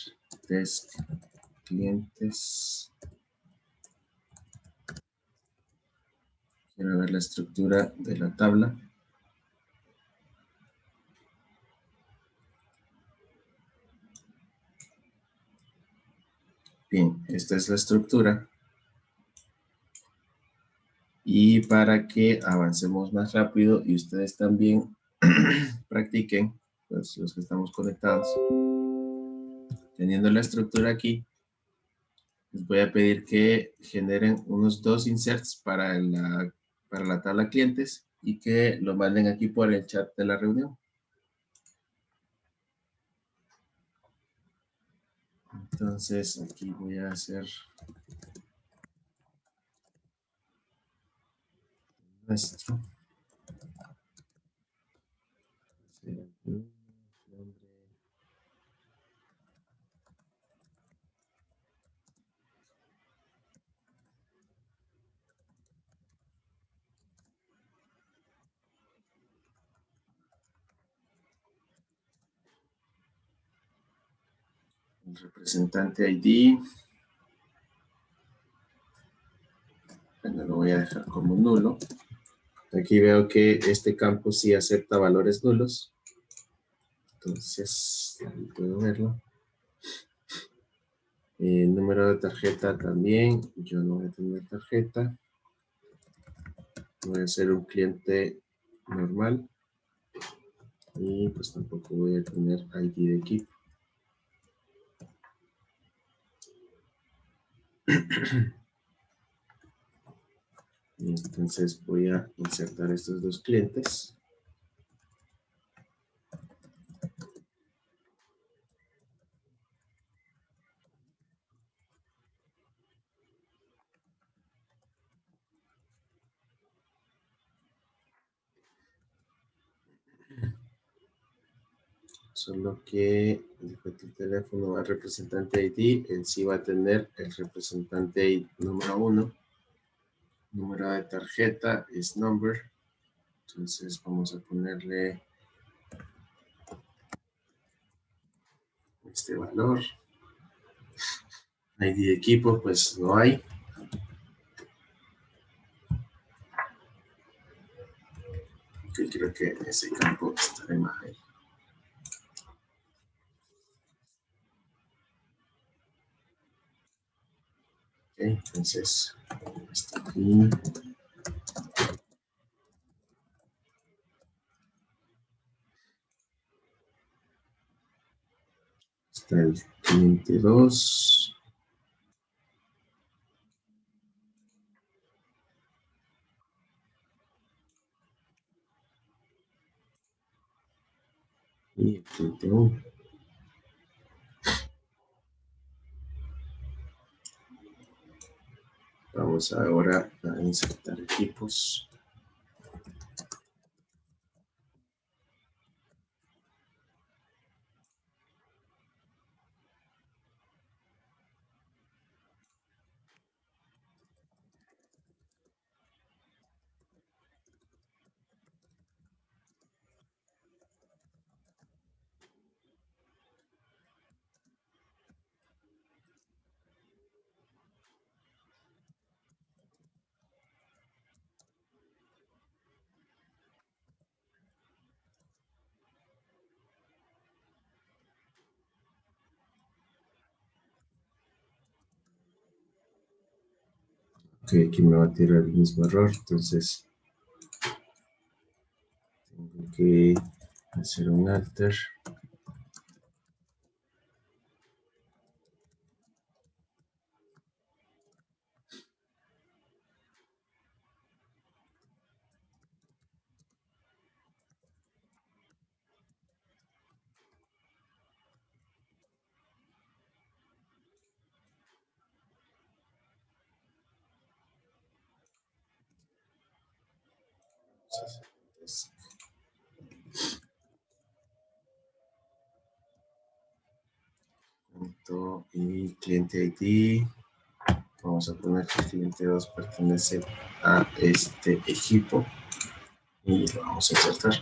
Desk, clientes. Quiero ver la estructura de la tabla. Bien, esta es la estructura. Y para que avancemos más rápido y ustedes también practiquen, pues los que estamos conectados, teniendo la estructura aquí, les voy a pedir que generen unos 2 inserts para la tabla clientes y que lo manden aquí por el chat de la reunión. Entonces aquí voy a hacer nuestro. El representante ID. Bueno, lo voy a dejar como nulo. Aquí veo que este campo sí acepta valores nulos. Entonces, ahí puedo verlo. El número de tarjeta también. Yo no voy a tener tarjeta. Voy a hacer un cliente normal. Y pues tampoco voy a tener ID de equipo. Y entonces voy a insertar estos 2 clientes. Solo que el teléfono va al representante ID, él sí va a tener el representante ID número 1. Número de tarjeta es number. Entonces vamos a ponerle este valor. ID de equipo, pues no hay. Que creo que ese campo estará más ahí. Ok, entonces, está aquí. Está el cliente 2. Y el cliente 1. Vamos ahora a insertar equipos. Ok, aquí me va a tirar el mismo error, entonces tengo que hacer un alter. Y cliente ID. Vamos a poner que el cliente 2 pertenece a este equipo. Y lo vamos a insertar.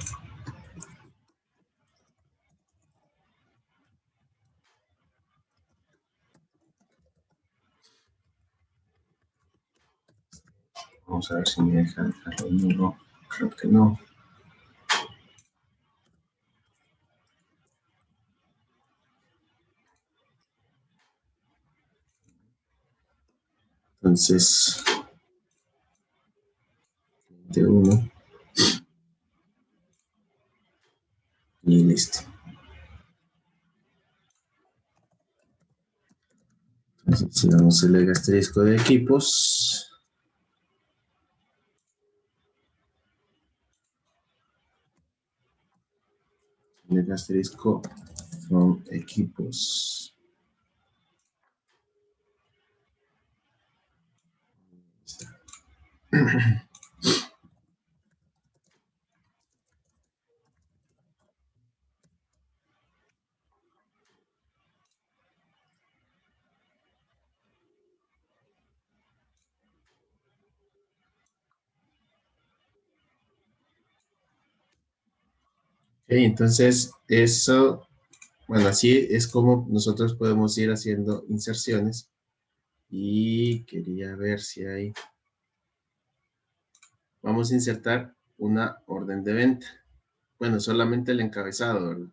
Vamos a ver si me deja dejarlo nulo. Creo que no. Entonces, de 1 y listo. Entonces, si vamos a el asterisco de equipos, el asterisco from equipos. Entonces, eso, bueno, así es como nosotros podemos ir haciendo inserciones. Y quería ver si hay... Vamos a insertar una orden de venta. Bueno, solamente el encabezado, ¿verdad?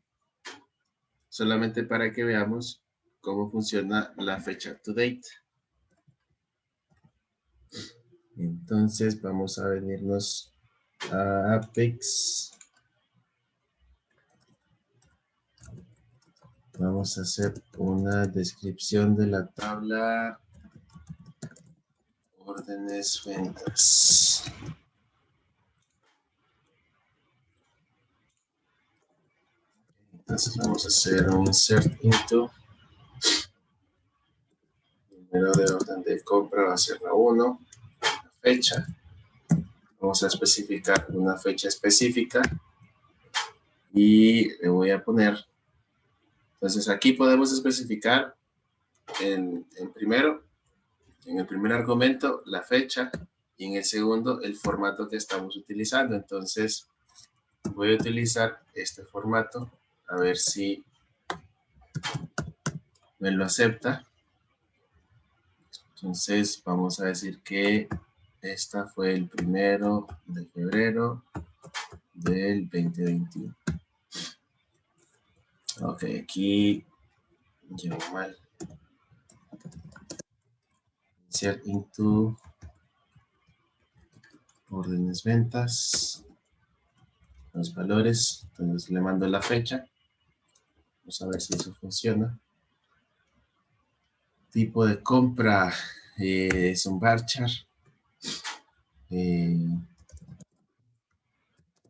Solamente para que veamos cómo funciona la fecha to date. Entonces, vamos a venirnos a Apex. Vamos a hacer una descripción de la tabla órdenes ventas. Entonces vamos a hacer un insert into. El número de orden de compra va a ser la 1. La fecha. Vamos a especificar una fecha específica. Y le voy a poner. Entonces aquí podemos especificar en el primer argumento, la fecha, y en el segundo, el formato que estamos utilizando. Entonces, voy a utilizar este formato, a ver si me lo acepta. Entonces, vamos a decir que esta fue el 1 de febrero del 2021. Ok, aquí llevo mal. Insert into órdenes ventas. Los valores. Entonces, le mando la fecha. Vamos a ver si eso funciona. Tipo de compra es un varchar.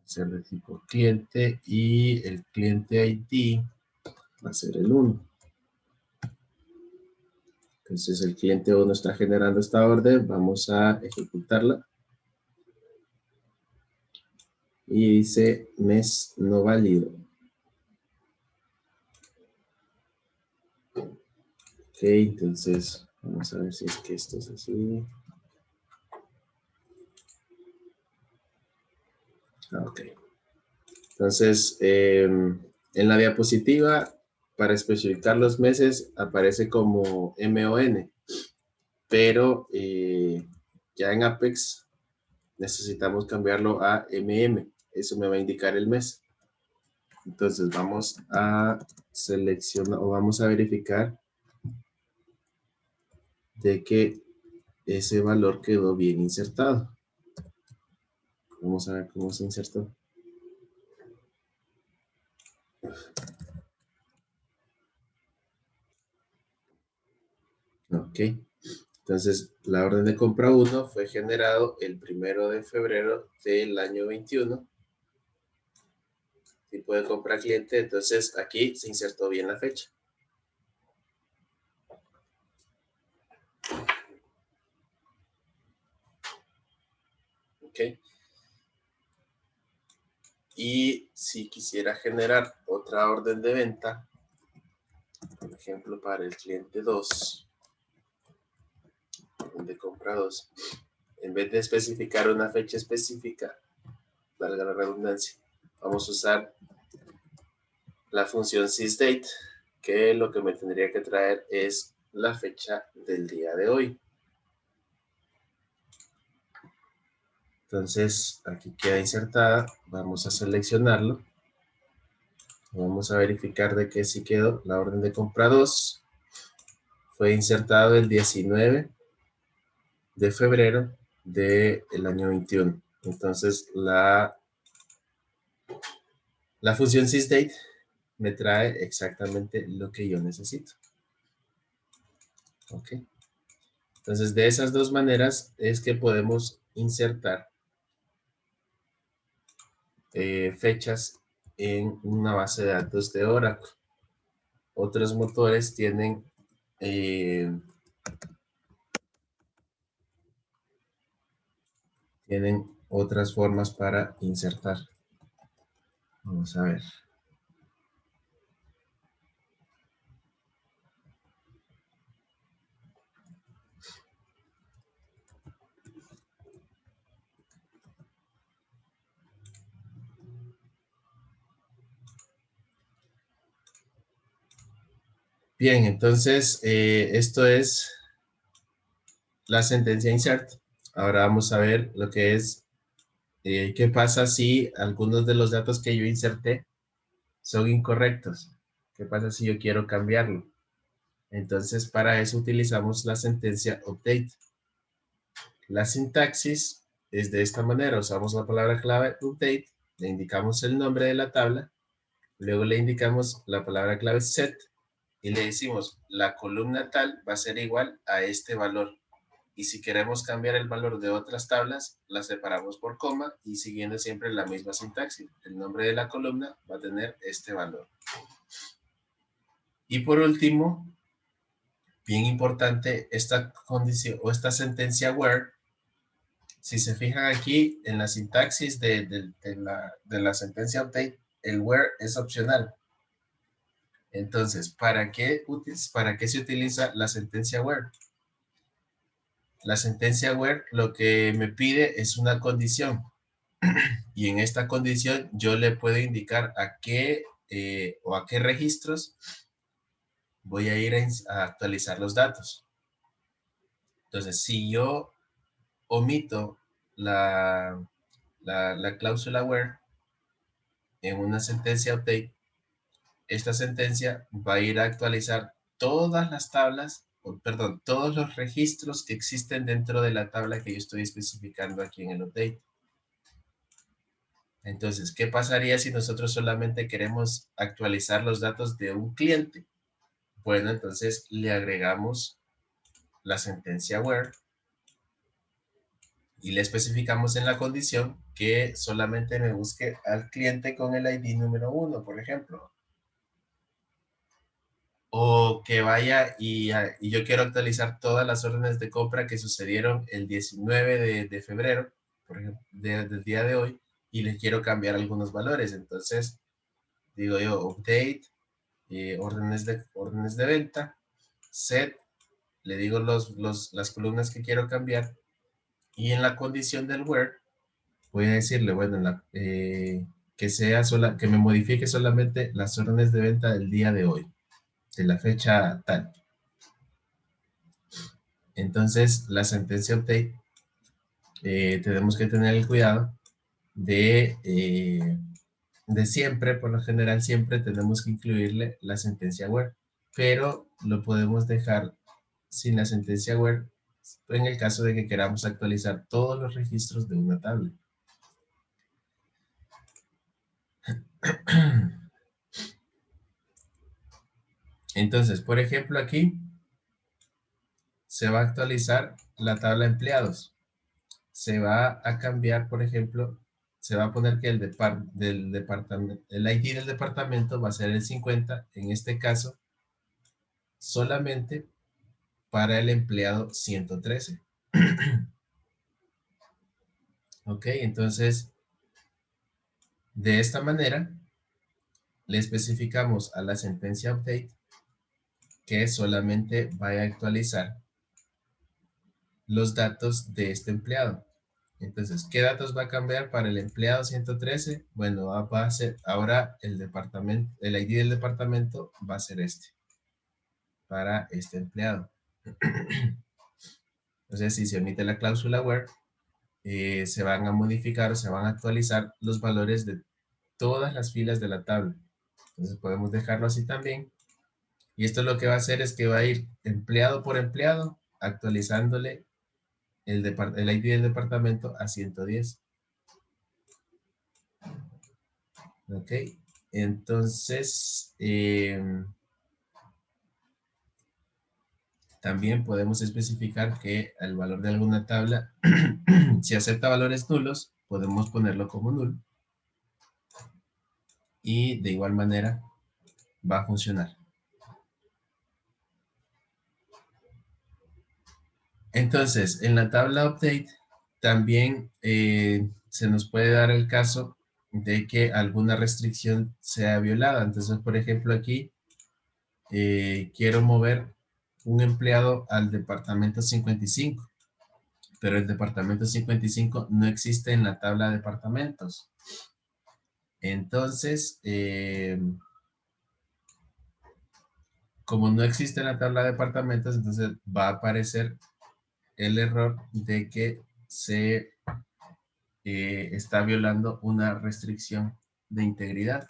Ser de tipo cliente y el cliente ID va a ser el 1. Entonces el cliente 1 está generando esta orden. Vamos a ejecutarla. Y dice mes no válido. Ok, entonces vamos a ver si es que esto es así. Ok. Entonces, en la diapositiva, para especificar los meses, aparece como MON. Pero ya en Apex necesitamos cambiarlo a MM. Eso me va a indicar el mes. Entonces vamos a seleccionar o vamos a verificar de que ese valor quedó bien insertado. Vamos a ver cómo se insertó. Ok. Entonces, la orden de compra 1 fue generado el 1 de febrero del año 21. Tipo de compra cliente. Entonces, aquí se insertó bien la fecha. Ok. Y si quisiera generar otra orden de venta, por ejemplo, para el cliente 2, orden de compra 2, en vez de especificar una fecha específica, valga la redundancia, vamos a usar la función sysdate, que lo que me tendría que traer es la fecha del día de hoy. Entonces, aquí queda insertada. Vamos a seleccionarlo. Vamos a verificar de que sí quedó. La orden de compra 2 fue insertado el 19 de febrero del año 21. Entonces, la función sysdate me trae exactamente lo que yo necesito. ¿Ok? Entonces, de esas dos maneras es que podemos insertar fechas en una base de datos de Oracle. Otros motores tienen otras formas para insertar. Vamos a ver. Bien, entonces esto es la sentencia insert. Ahora vamos a ver lo que es qué pasa si algunos de los datos que yo inserté son incorrectos. ¿Qué pasa si yo quiero cambiarlo? Entonces, para eso utilizamos la sentencia update. La sintaxis es de esta manera. Usamos la palabra clave update, le indicamos el nombre de la tabla, luego le indicamos la palabra clave set y le decimos la columna tal va a ser igual a este valor. Y si queremos cambiar el valor de otras tablas, las separamos por coma y siguiendo siempre la misma sintaxis. El nombre de la columna va a tener este valor. Y por último, bien importante, esta condición o esta sentencia where, si se fijan aquí en la sintaxis de la sentencia update, el where es opcional. Entonces, ¿para qué se utiliza la sentencia where? La sentencia where lo que me pide es una condición. Y en esta condición yo le puedo indicar a qué o a qué registros voy a ir a actualizar los datos. Entonces, si yo omito la cláusula where en una sentencia update, esta sentencia va a ir a actualizar todas las tablas, perdón, todos los registros que existen dentro de la tabla que yo estoy especificando aquí en el update. Entonces, ¿qué pasaría si nosotros solamente queremos actualizar los datos de un cliente? Bueno, entonces le agregamos la sentencia where y le especificamos en la condición que solamente me busque al cliente con el ID número 1, por ejemplo. O que vaya y yo quiero actualizar todas las órdenes de compra que sucedieron el 19 de febrero, por ejemplo, del día de hoy, y les quiero cambiar algunos valores. Entonces, digo yo, update, órdenes de venta, set, le digo las columnas que quiero cambiar, y en la condición del where, voy a decirle, bueno, que me modifique solamente las órdenes de venta del día de hoy, de la fecha tal. Entonces, la sentencia update, tenemos que tener el cuidado de siempre, por lo general, siempre tenemos que incluirle la sentencia where, pero lo podemos dejar sin la sentencia where en el caso de que queramos actualizar todos los registros de una tabla. Entonces, por ejemplo, aquí se va a actualizar la tabla empleados. Se va a cambiar, por ejemplo, se va a poner que el ID del departamento va a ser el 50, en este caso, solamente para el empleado 113. Ok, entonces, de esta manera, le especificamos a la sentencia update que solamente vaya a actualizar los datos de este empleado. Entonces, ¿qué datos va a cambiar para el empleado 113? Bueno, va a ser ahora el ID del departamento va a ser este, para este empleado. Entonces, si se omite la cláusula where, se van a modificar o se van a actualizar los valores de todas las filas de la tabla. Entonces, podemos dejarlo así también. Y esto lo que va a hacer es que va a ir empleado por empleado, actualizándole el ID del departamento a 110. Ok, entonces también podemos especificar que el valor de alguna tabla, si acepta valores nulos, podemos ponerlo como nulo. Y de igual manera va a funcionar. Entonces, en la tabla update también se nos puede dar el caso de que alguna restricción sea violada. Entonces, por ejemplo, aquí quiero mover un empleado al departamento 55, pero el departamento 55 no existe en la tabla de departamentos. Entonces, como no existe en la tabla de departamentos, entonces va a aparecer el error de que se está violando una restricción de integridad,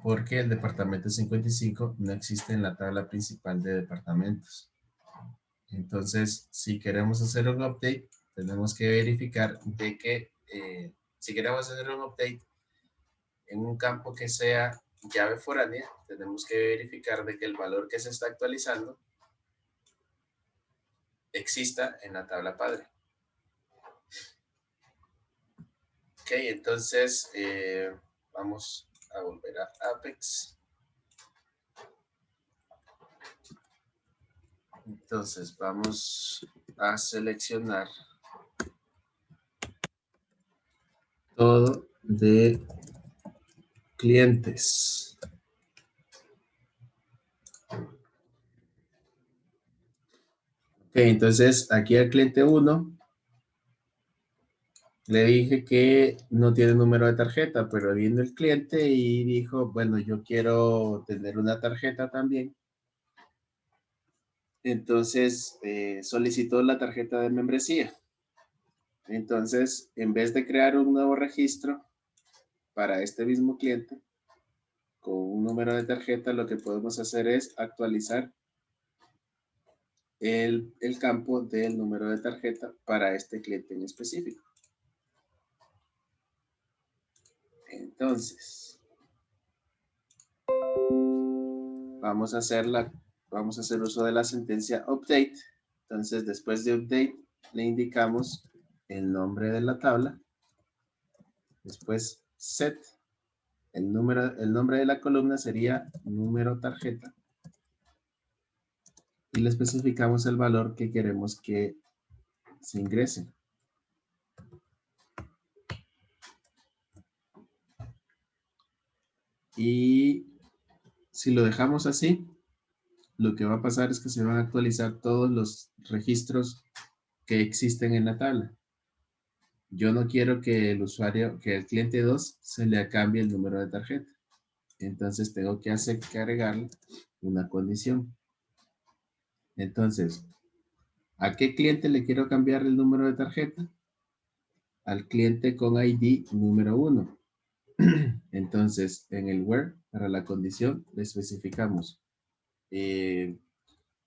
porque el departamento 55 no existe en la tabla principal de departamentos. Entonces, si queremos hacer un update, tenemos que verificar de que, si queremos hacer un update en un campo que sea llave foránea, tenemos que verificar de que el valor que se está actualizando exista en la tabla padre. Ok, entonces vamos a volver a Apex. Entonces vamos a seleccionar todo de clientes. Ok, entonces aquí al cliente 1 le dije que no tiene número de tarjeta, pero vino el cliente y dijo, bueno, yo quiero tener una tarjeta también. Entonces solicitó la tarjeta de membresía. Entonces, en vez de crear un nuevo registro para este mismo cliente, con un número de tarjeta, lo que podemos hacer es actualizar el campo del número de tarjeta para este cliente en específico. Entonces, vamos a hacer uso de la sentencia update. Entonces, después de update, le indicamos el nombre de la tabla. Después, set. El nombre de la columna sería número tarjeta. Y le especificamos el valor que queremos que se ingrese. Y si lo dejamos así, lo que va a pasar es que se van a actualizar todos los registros que existen en la tabla. Yo no quiero que el usuario, que el cliente 2 se le cambie el número de tarjeta. Entonces tengo que agregarle una condición. Entonces, ¿a qué cliente le quiero cambiar el número de tarjeta? Al cliente con ID número 1. Entonces, en el where, para la condición, le especificamos.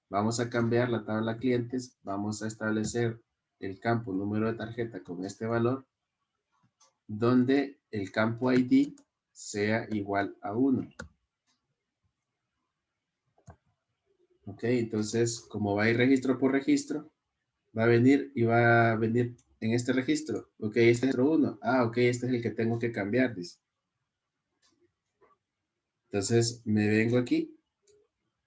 Vamos a cambiar la tabla clientes, vamos a establecer el campo número de tarjeta con este valor, donde el campo ID sea igual a 1. Ok, entonces, como va a ir registro por registro, va a venir y va a venir en este registro. Ok, este es el registro 1. Ah, ok, este es el que tengo que cambiar, dice. Entonces, me vengo aquí,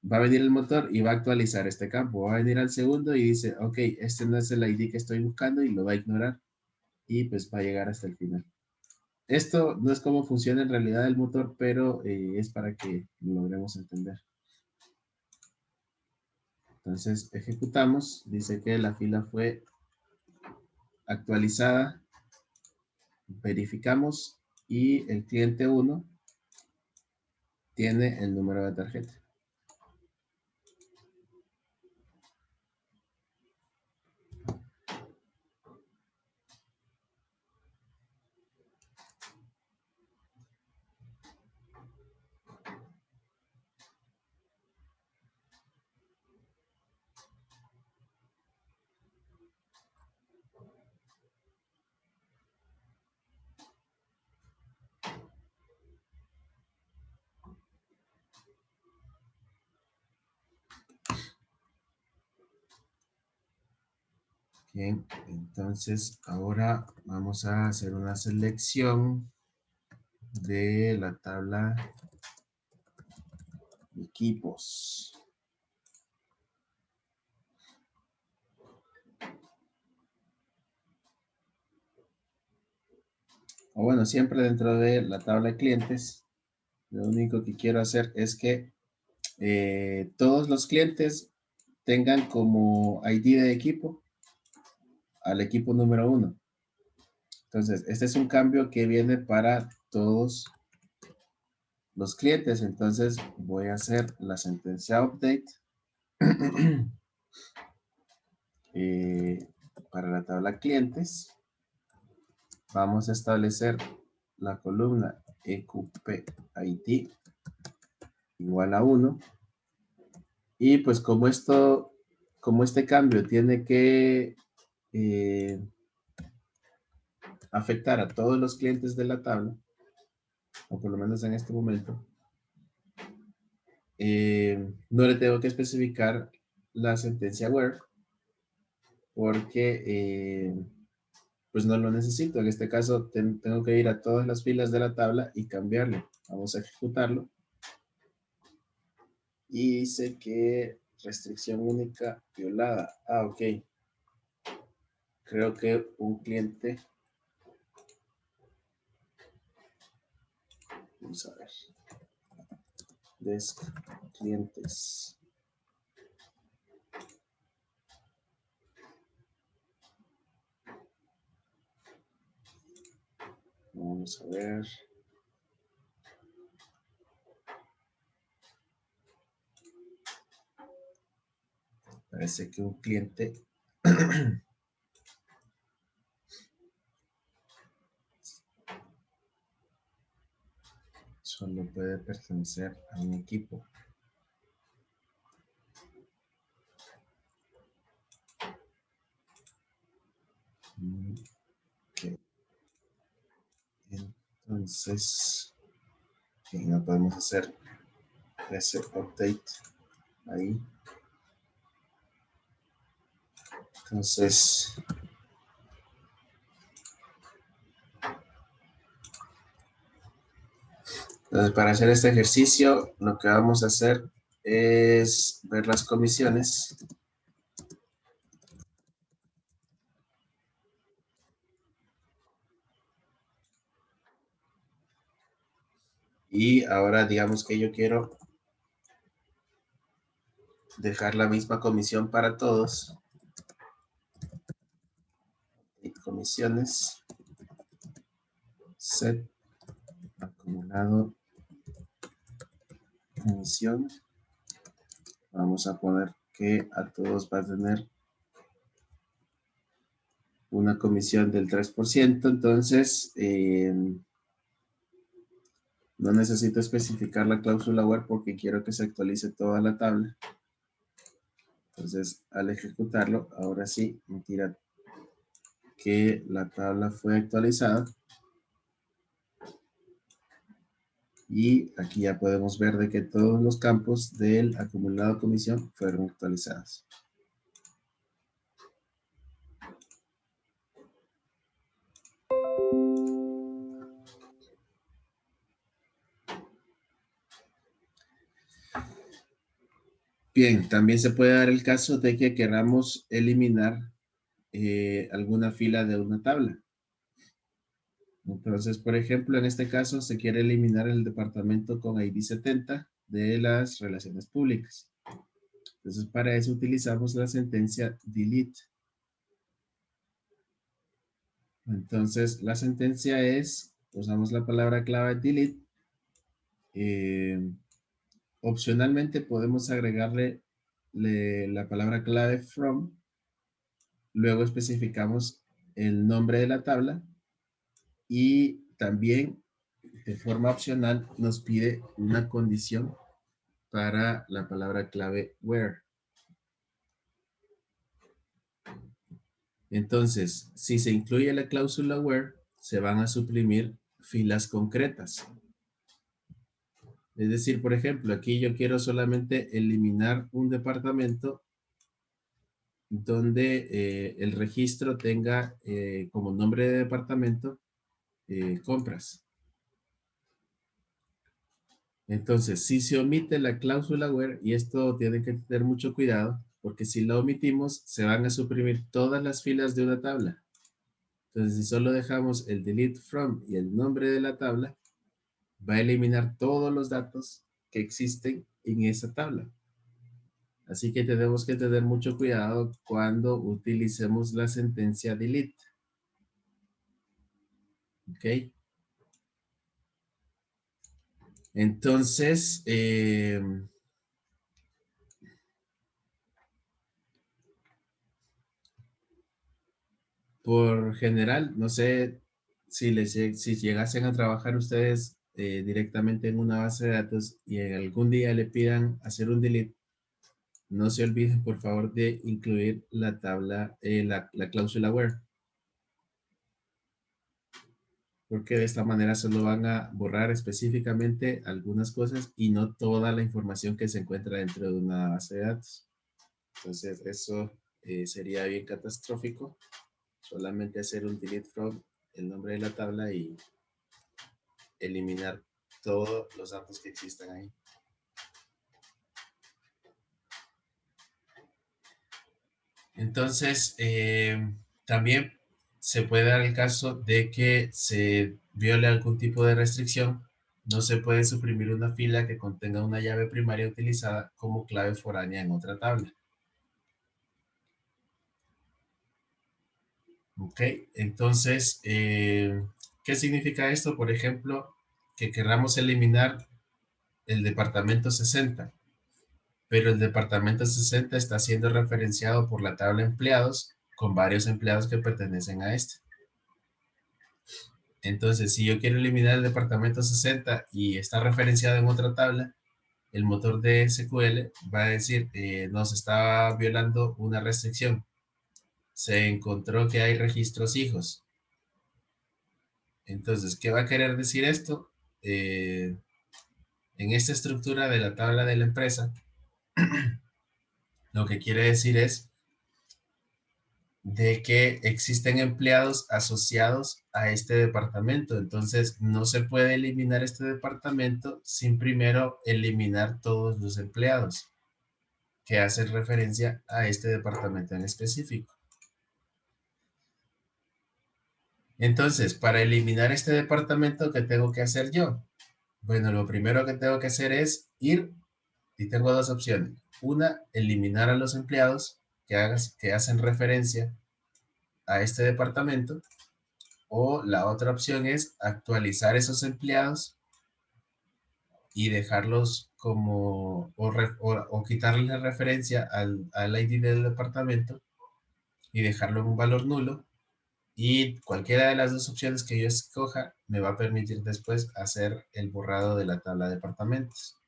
va a venir el motor y va a actualizar este campo. Va a venir al segundo y dice, ok, este no es el ID que estoy buscando y lo va a ignorar. Y pues va a llegar hasta el final. Esto no es cómo funciona en realidad el motor, pero es para que lo logremos entender. Entonces, ejecutamos. Dice que la fila fue actualizada. Verificamos y el cliente 1 tiene el número de tarjeta. Bien, entonces ahora vamos a hacer una selección de la tabla de equipos. O bueno, siempre dentro de la tabla de clientes, lo único que quiero hacer es que todos los clientes tengan como ID de equipo al equipo número 1. Entonces, este es un cambio que viene para todos los clientes. Entonces, voy a hacer la sentencia update para la tabla clientes. Vamos a establecer la columna EQP-ID igual a 1. Y pues como este cambio tiene que afectar a todos los clientes de la tabla, o por lo menos en este momento, no le tengo que especificar la sentencia where, porque pues no lo necesito. En este caso tengo que ir a todas las filas de la tabla y cambiarlo. Vamos a ejecutarlo. Y dice que restricción única violada. Ah, ok. Creo que un cliente. Vamos a ver. Desk clientes. Vamos a ver. Parece que un cliente solo puede pertenecer a un equipo. Okay. Entonces, no podemos hacer ese update ahí. Entonces, para hacer este ejercicio, lo que vamos a hacer es ver las comisiones. Y ahora digamos que yo quiero dejar la misma comisión para todos. Y comisiones. Set acumulado comisión. Vamos a poner que a todos va a tener una comisión del 3%. Entonces, no necesito especificar la cláusula where porque quiero que se actualice toda la tabla. Entonces, al ejecutarlo, ahora sí me tira que la tabla fue actualizada. Y aquí ya podemos ver de que todos los campos del acumulado comisión fueron actualizados. Bien, también se puede dar el caso de que queramos eliminar alguna fila de una tabla. Entonces, por ejemplo, en este caso se quiere eliminar el departamento con ID 70 de las relaciones públicas. Entonces, para eso utilizamos la sentencia delete. Entonces, la sentencia es, usamos la palabra clave delete. Opcionalmente podemos agregarle la palabra clave from. Luego especificamos el nombre de la tabla. Y también, de forma opcional, nos pide una condición para la palabra clave where. Entonces, si se incluye la cláusula where, se van a suprimir filas concretas. Es decir, por ejemplo, aquí yo quiero solamente eliminar un departamento donde el registro tenga como nombre de departamento compras. Entonces, si se omite la cláusula where, y esto tienen que tener mucho cuidado, porque si la omitimos, se van a suprimir todas las filas de una tabla. Entonces, si solo dejamos el delete from y el nombre de la tabla, va a eliminar todos los datos que existen en esa tabla. Así que tenemos que tener mucho cuidado cuando utilicemos la sentencia delete. ¿Ok? Entonces, por general, no sé si llegasen a trabajar ustedes directamente en una base de datos y en algún día le pidan hacer un delete, no se olviden por favor de incluir la tabla, la cláusula where, porque de esta manera solo van a borrar específicamente algunas cosas y no toda la información que se encuentra dentro de una base de datos. Entonces eso sería bien catastrófico. Solamente hacer un delete from el nombre de la tabla y eliminar todos los datos que existan ahí. Entonces, también se puede dar el caso de que se viole algún tipo de restricción. No se puede suprimir una fila que contenga una llave primaria utilizada como clave foránea en otra tabla. Ok, entonces, ¿qué significa esto? Por ejemplo, que queramos eliminar el departamento 60, pero el departamento 60 está siendo referenciado por la tabla empleados con varios empleados que pertenecen a este. Entonces, si yo quiero eliminar el departamento 60 y está referenciado en otra tabla, el motor de SQL va a decir, nos está violando una restricción. Se encontró que hay registros hijos. Entonces, ¿qué va a querer decir esto? En esta estructura de la tabla de la empresa, lo que quiere decir es de que existen empleados asociados a este departamento. Entonces, no se puede eliminar este departamento sin primero eliminar todos los empleados que hacen referencia a este departamento en específico. Entonces, para eliminar este departamento, ¿qué tengo que hacer yo? Bueno, lo primero que tengo que hacer es ir, y tengo dos opciones. Una, eliminar a los empleados que hacen referencia a este departamento. O la otra opción es actualizar esos empleados y dejarlos como, o quitarles la referencia al ID del departamento y dejarlo en un valor nulo. Y cualquiera de las dos opciones que yo escoja me va a permitir después hacer el borrado de la tabla de departamentos.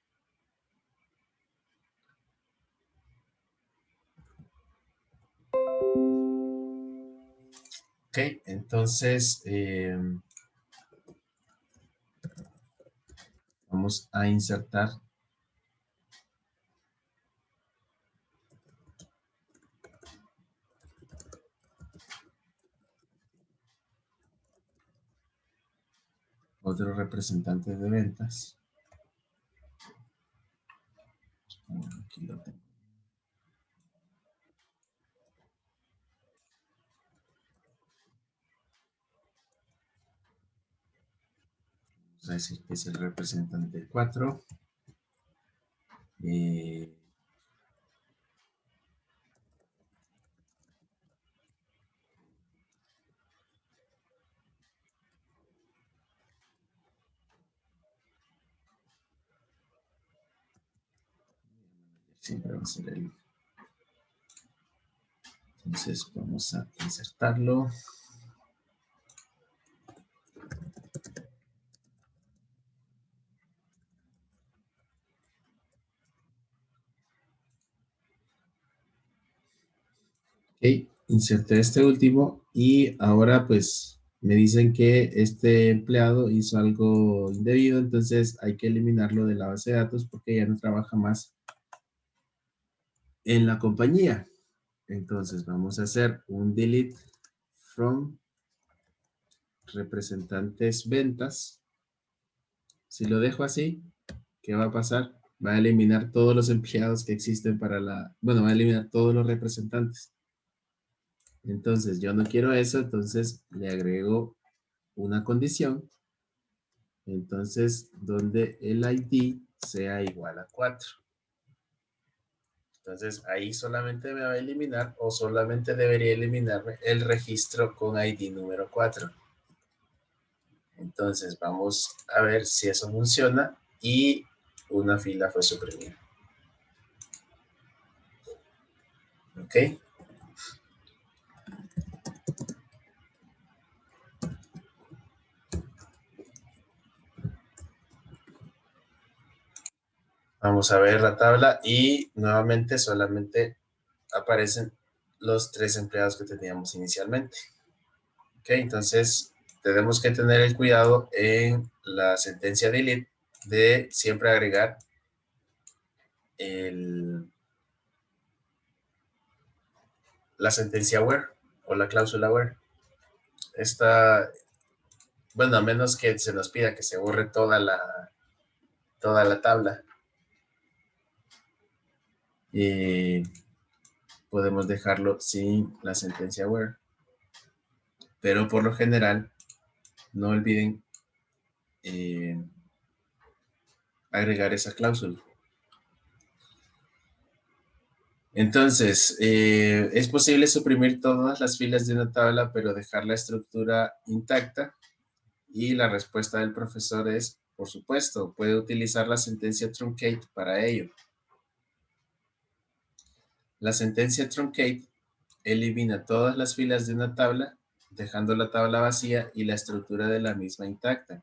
Ok, entonces vamos a insertar otro representante de ventas. Aquí lo tengo. Vamos a decir que es el representante 4. Siempre va a ser el. Entonces vamos a insertarlo. Ok, inserté este último y ahora pues me dicen que este empleado hizo algo indebido, entonces hay que eliminarlo de la base de datos porque ya no trabaja más en la compañía. Entonces vamos a hacer un delete from representantes ventas. Si lo dejo así, ¿qué va a pasar? Va a eliminar todos los empleados que existen para la... Bueno, va a eliminar todos los representantes. Entonces yo no quiero eso, entonces le agrego una condición. Entonces, donde el ID sea igual a 4. Entonces, ahí solamente me va a eliminar o solamente debería eliminarme el registro con ID número 4. Entonces, vamos a ver si eso funciona y una fila fue suprimida. ¿Ok? Vamos a ver la tabla y nuevamente solamente aparecen los 3 empleados que teníamos inicialmente. Ok, entonces tenemos que tener el cuidado en la sentencia delete de siempre agregar la sentencia where o la cláusula where. Esta, bueno, a menos que se nos pida que se borre toda la tabla. Y podemos dejarlo sin la sentencia where. Pero por lo general, no olviden agregar esa cláusula. Entonces, es posible suprimir todas las filas de una tabla, pero dejar la estructura intacta. Y la respuesta del profesor es, por supuesto, puede utilizar la sentencia truncate para ello. La sentencia truncate elimina todas las filas de una tabla, dejando la tabla vacía y la estructura de la misma intacta.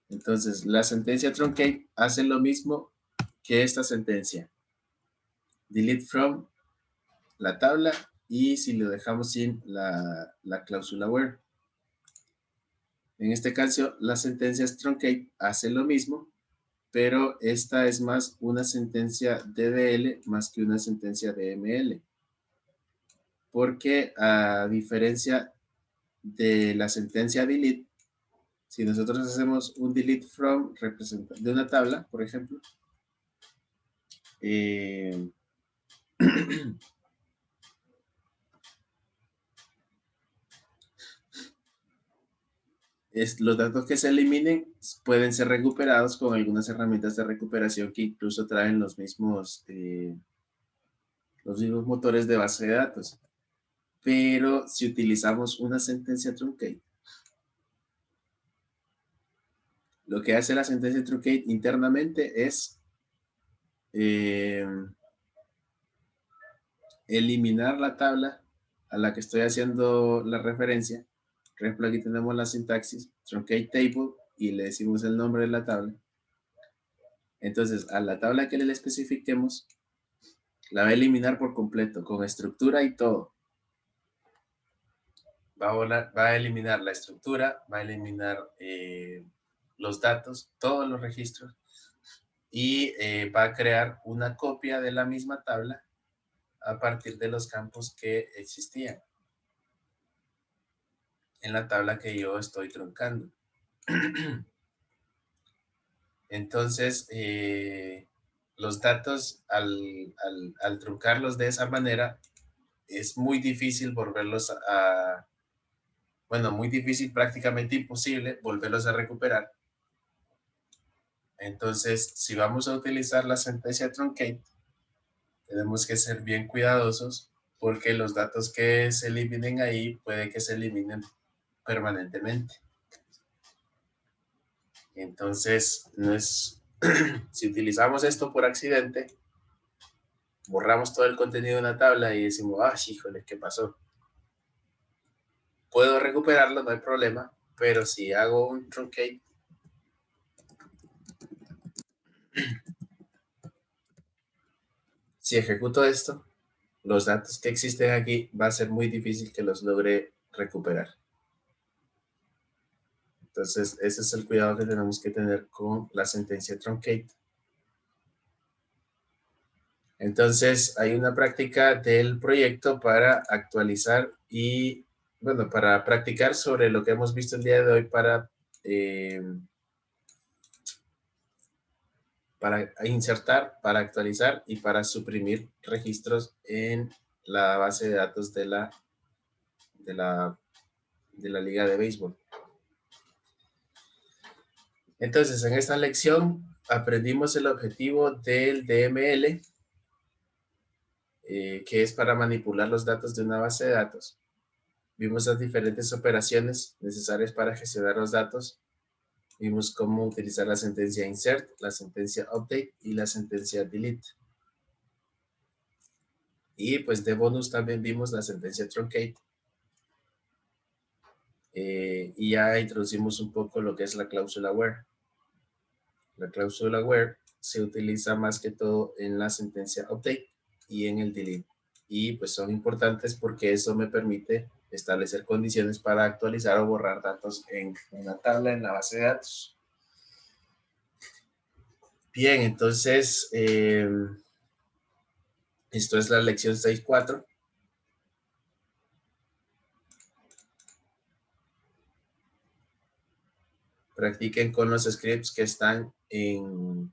Entonces, la sentencia truncate hace lo mismo que esta sentencia. Delete from la tabla y si lo dejamos sin la cláusula where. En este caso, la sentencia truncate hace lo mismo, pero esta es más una sentencia DDL más que una sentencia DML. Porque a diferencia de la sentencia delete, si nosotros hacemos un delete from de una tabla, por ejemplo, los datos que se eliminen pueden ser recuperados con algunas herramientas de recuperación que incluso traen los mismos motores de base de datos. Pero si utilizamos una sentencia truncate, lo que hace la sentencia truncate internamente es eliminar la tabla a la que estoy haciendo la referencia. Por ejemplo, aquí tenemos la sintaxis, truncate table, y le decimos el nombre de la tabla. Entonces, a la tabla que le especifiquemos, la va a eliminar por completo, con estructura y todo. Va a eliminar la estructura, va a eliminar los datos, todos los registros, y va a crear una copia de la misma tabla a partir de los campos que existían en la tabla que yo estoy truncando. Entonces, los datos, al truncarlos de esa manera, es muy difícil volverlos bueno, muy difícil, prácticamente imposible volverlos a recuperar. Entonces, si vamos a utilizar la sentencia truncate, tenemos que ser bien cuidadosos porque los datos que se eliminen ahí puede que se eliminen permanentemente. Entonces, no es, si utilizamos esto por accidente, borramos todo el contenido de una tabla y decimos, ah, híjole, ¿qué pasó? Puedo recuperarlo, no hay problema, pero si hago un truncate, si ejecuto esto, los datos que existen aquí va a ser muy difícil que los logre recuperar. Entonces, ese es el cuidado que tenemos que tener con la sentencia truncate. Entonces, hay una práctica del proyecto para actualizar y, bueno, para practicar sobre lo que hemos visto el día de hoy para insertar, para actualizar y para suprimir registros en la base de datos de la Liga de Béisbol. Entonces, en esta lección aprendimos el objetivo del DML, que es para manipular los datos de una base de datos. Vimos las diferentes operaciones necesarias para gestionar los datos. Vimos cómo utilizar la sentencia insert, la sentencia update y la sentencia delete. Y pues de bonus también vimos la sentencia truncate. Y ya introducimos un poco lo que es la cláusula where. La cláusula where se utiliza más que todo en la sentencia update y en el delete. Y pues son importantes porque eso me permite establecer condiciones para actualizar o borrar datos en una tabla en la base de datos. Bien, entonces, esto es la lección 6.4. Practiquen con los scripts que están en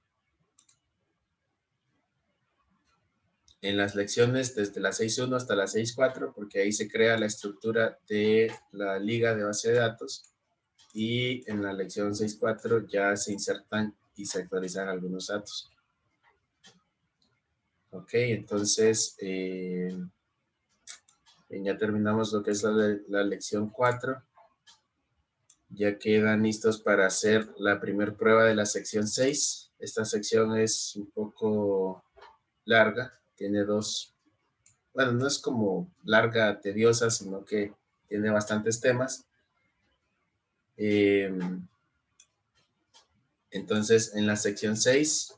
las lecciones desde la 6.1 hasta la 6.4, porque ahí se crea la estructura de la liga de base de datos. Y en la lección 6.4 ya se insertan y se actualizan algunos datos. Ok, entonces ya terminamos lo que es la lección 4. Ya quedan listos para hacer la primera prueba de la sección 6. Esta sección es un poco larga, tiene bueno, no es como larga, tediosa, sino que tiene bastantes temas. Entonces, en la sección 6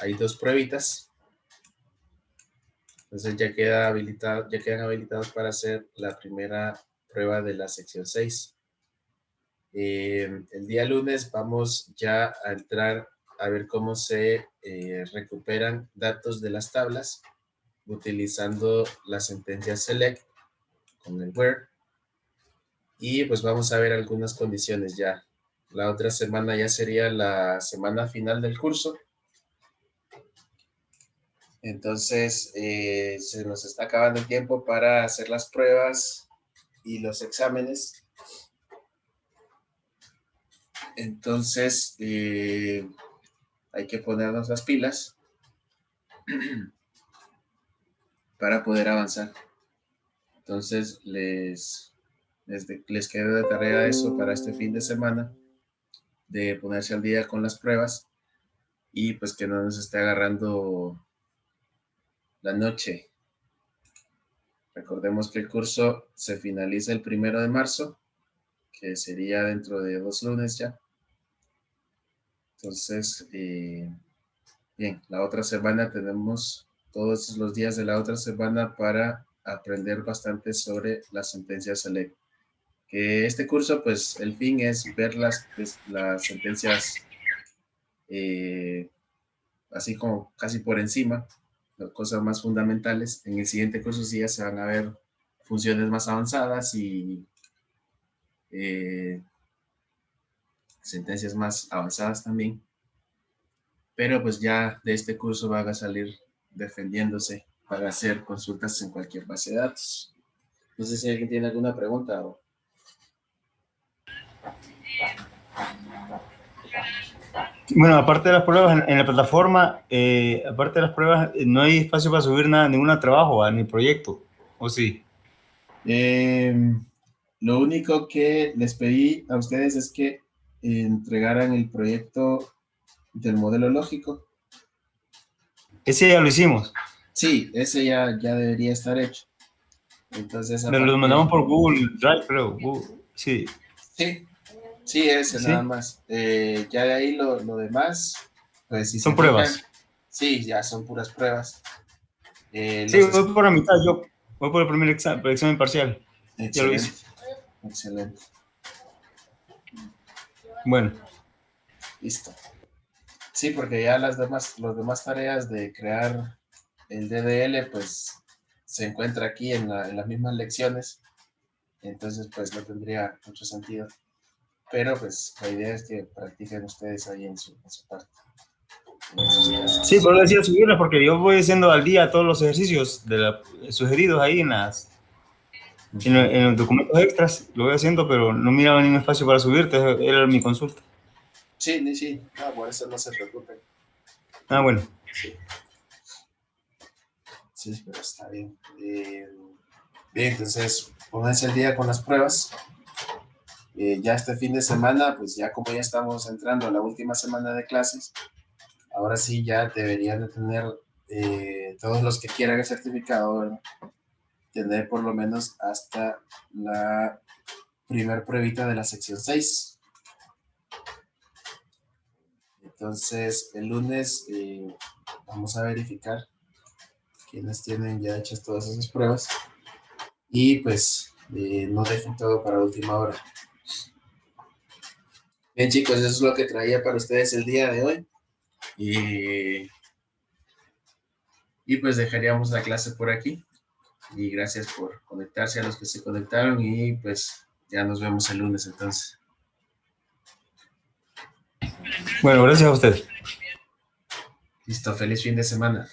hay 2 pruebitas. Entonces ya quedan habilitados para hacer la primera prueba de la sección 6. El día lunes vamos ya a entrar a ver cómo se recuperan datos de las tablas utilizando la sentencia select con el where. Y pues vamos a ver algunas condiciones ya. La otra semana ya sería la semana final del curso. Entonces, se nos está acabando el tiempo para hacer las pruebas y los exámenes. Entonces, hay que ponernos las pilas para poder avanzar. Entonces, les queda de tarea eso para este fin de semana, de ponerse al día con las pruebas y pues que no nos esté agarrando la noche. Recordemos que el curso se finaliza el 1 de marzo, que sería dentro de 2 lunes ya. Entonces, bien, la otra semana tenemos todos los días de la otra semana para aprender bastante sobre las sentencias select. Que este curso, pues, el fin es ver las sentencias así como casi por encima, las cosas más fundamentales. En el siguiente curso sí ya se van a ver funciones más avanzadas y sentencias más avanzadas también. Pero pues ya de este curso van a salir defendiéndose para hacer consultas en cualquier base de datos. No sé si alguien tiene alguna pregunta. Bueno, aparte de las pruebas en la plataforma, aparte de las pruebas, no hay espacio para subir nada, ningún trabajo ni proyecto, ¿o sí? Lo único que les pedí a ustedes es que entregaran el proyecto del modelo lógico. Ese ya lo hicimos. Sí, ese ya debería estar hecho. Entonces, Lo mandamos por Google Drive, creo. Sí. Sí, ese ¿Sí? nada más. Ya de ahí lo demás, pues si se Son fijan, pruebas. sí, ya son puras pruebas. Sí, voy por la mitad, yo voy por el primer examen parcial. Ya lo hice. Excelente. Bueno. Listo. Sí, porque ya las demás tareas de crear el DDL, pues se encuentra aquí en las mismas lecciones, entonces pues no tendría mucho sentido. Pero pues la idea es que practiquen ustedes ahí en su parte, en sus Sí, casos. por eso decía subirlas, porque yo voy haciendo al día todos los ejercicios sugeridos ahí en los documentos extras, lo voy haciendo, pero no miraba ningún espacio para subirte, era mi consulta. Sí, sí, no, por eso no se preocupen. Ah, bueno. Sí, sí, pero está bien. Bien, entonces pónganse el día con las pruebas. Ya este fin de semana, pues ya como ya estamos entrando a la última semana de clases, ahora sí ya deberían de tener todos los que quieran el certificado, ¿verdad? Tener por lo menos hasta la primer pruebita de la sección 6. Entonces, el lunes vamos a verificar quiénes tienen ya hechas todas esas pruebas y pues no dejen todo para última hora. Bien, chicos, eso es lo que traía para ustedes el día de hoy. Y pues dejaríamos la clase por aquí. Y gracias por conectarse a los que se conectaron y pues ya nos vemos el lunes entonces. Bueno, gracias a usted. Listo, feliz fin de semana.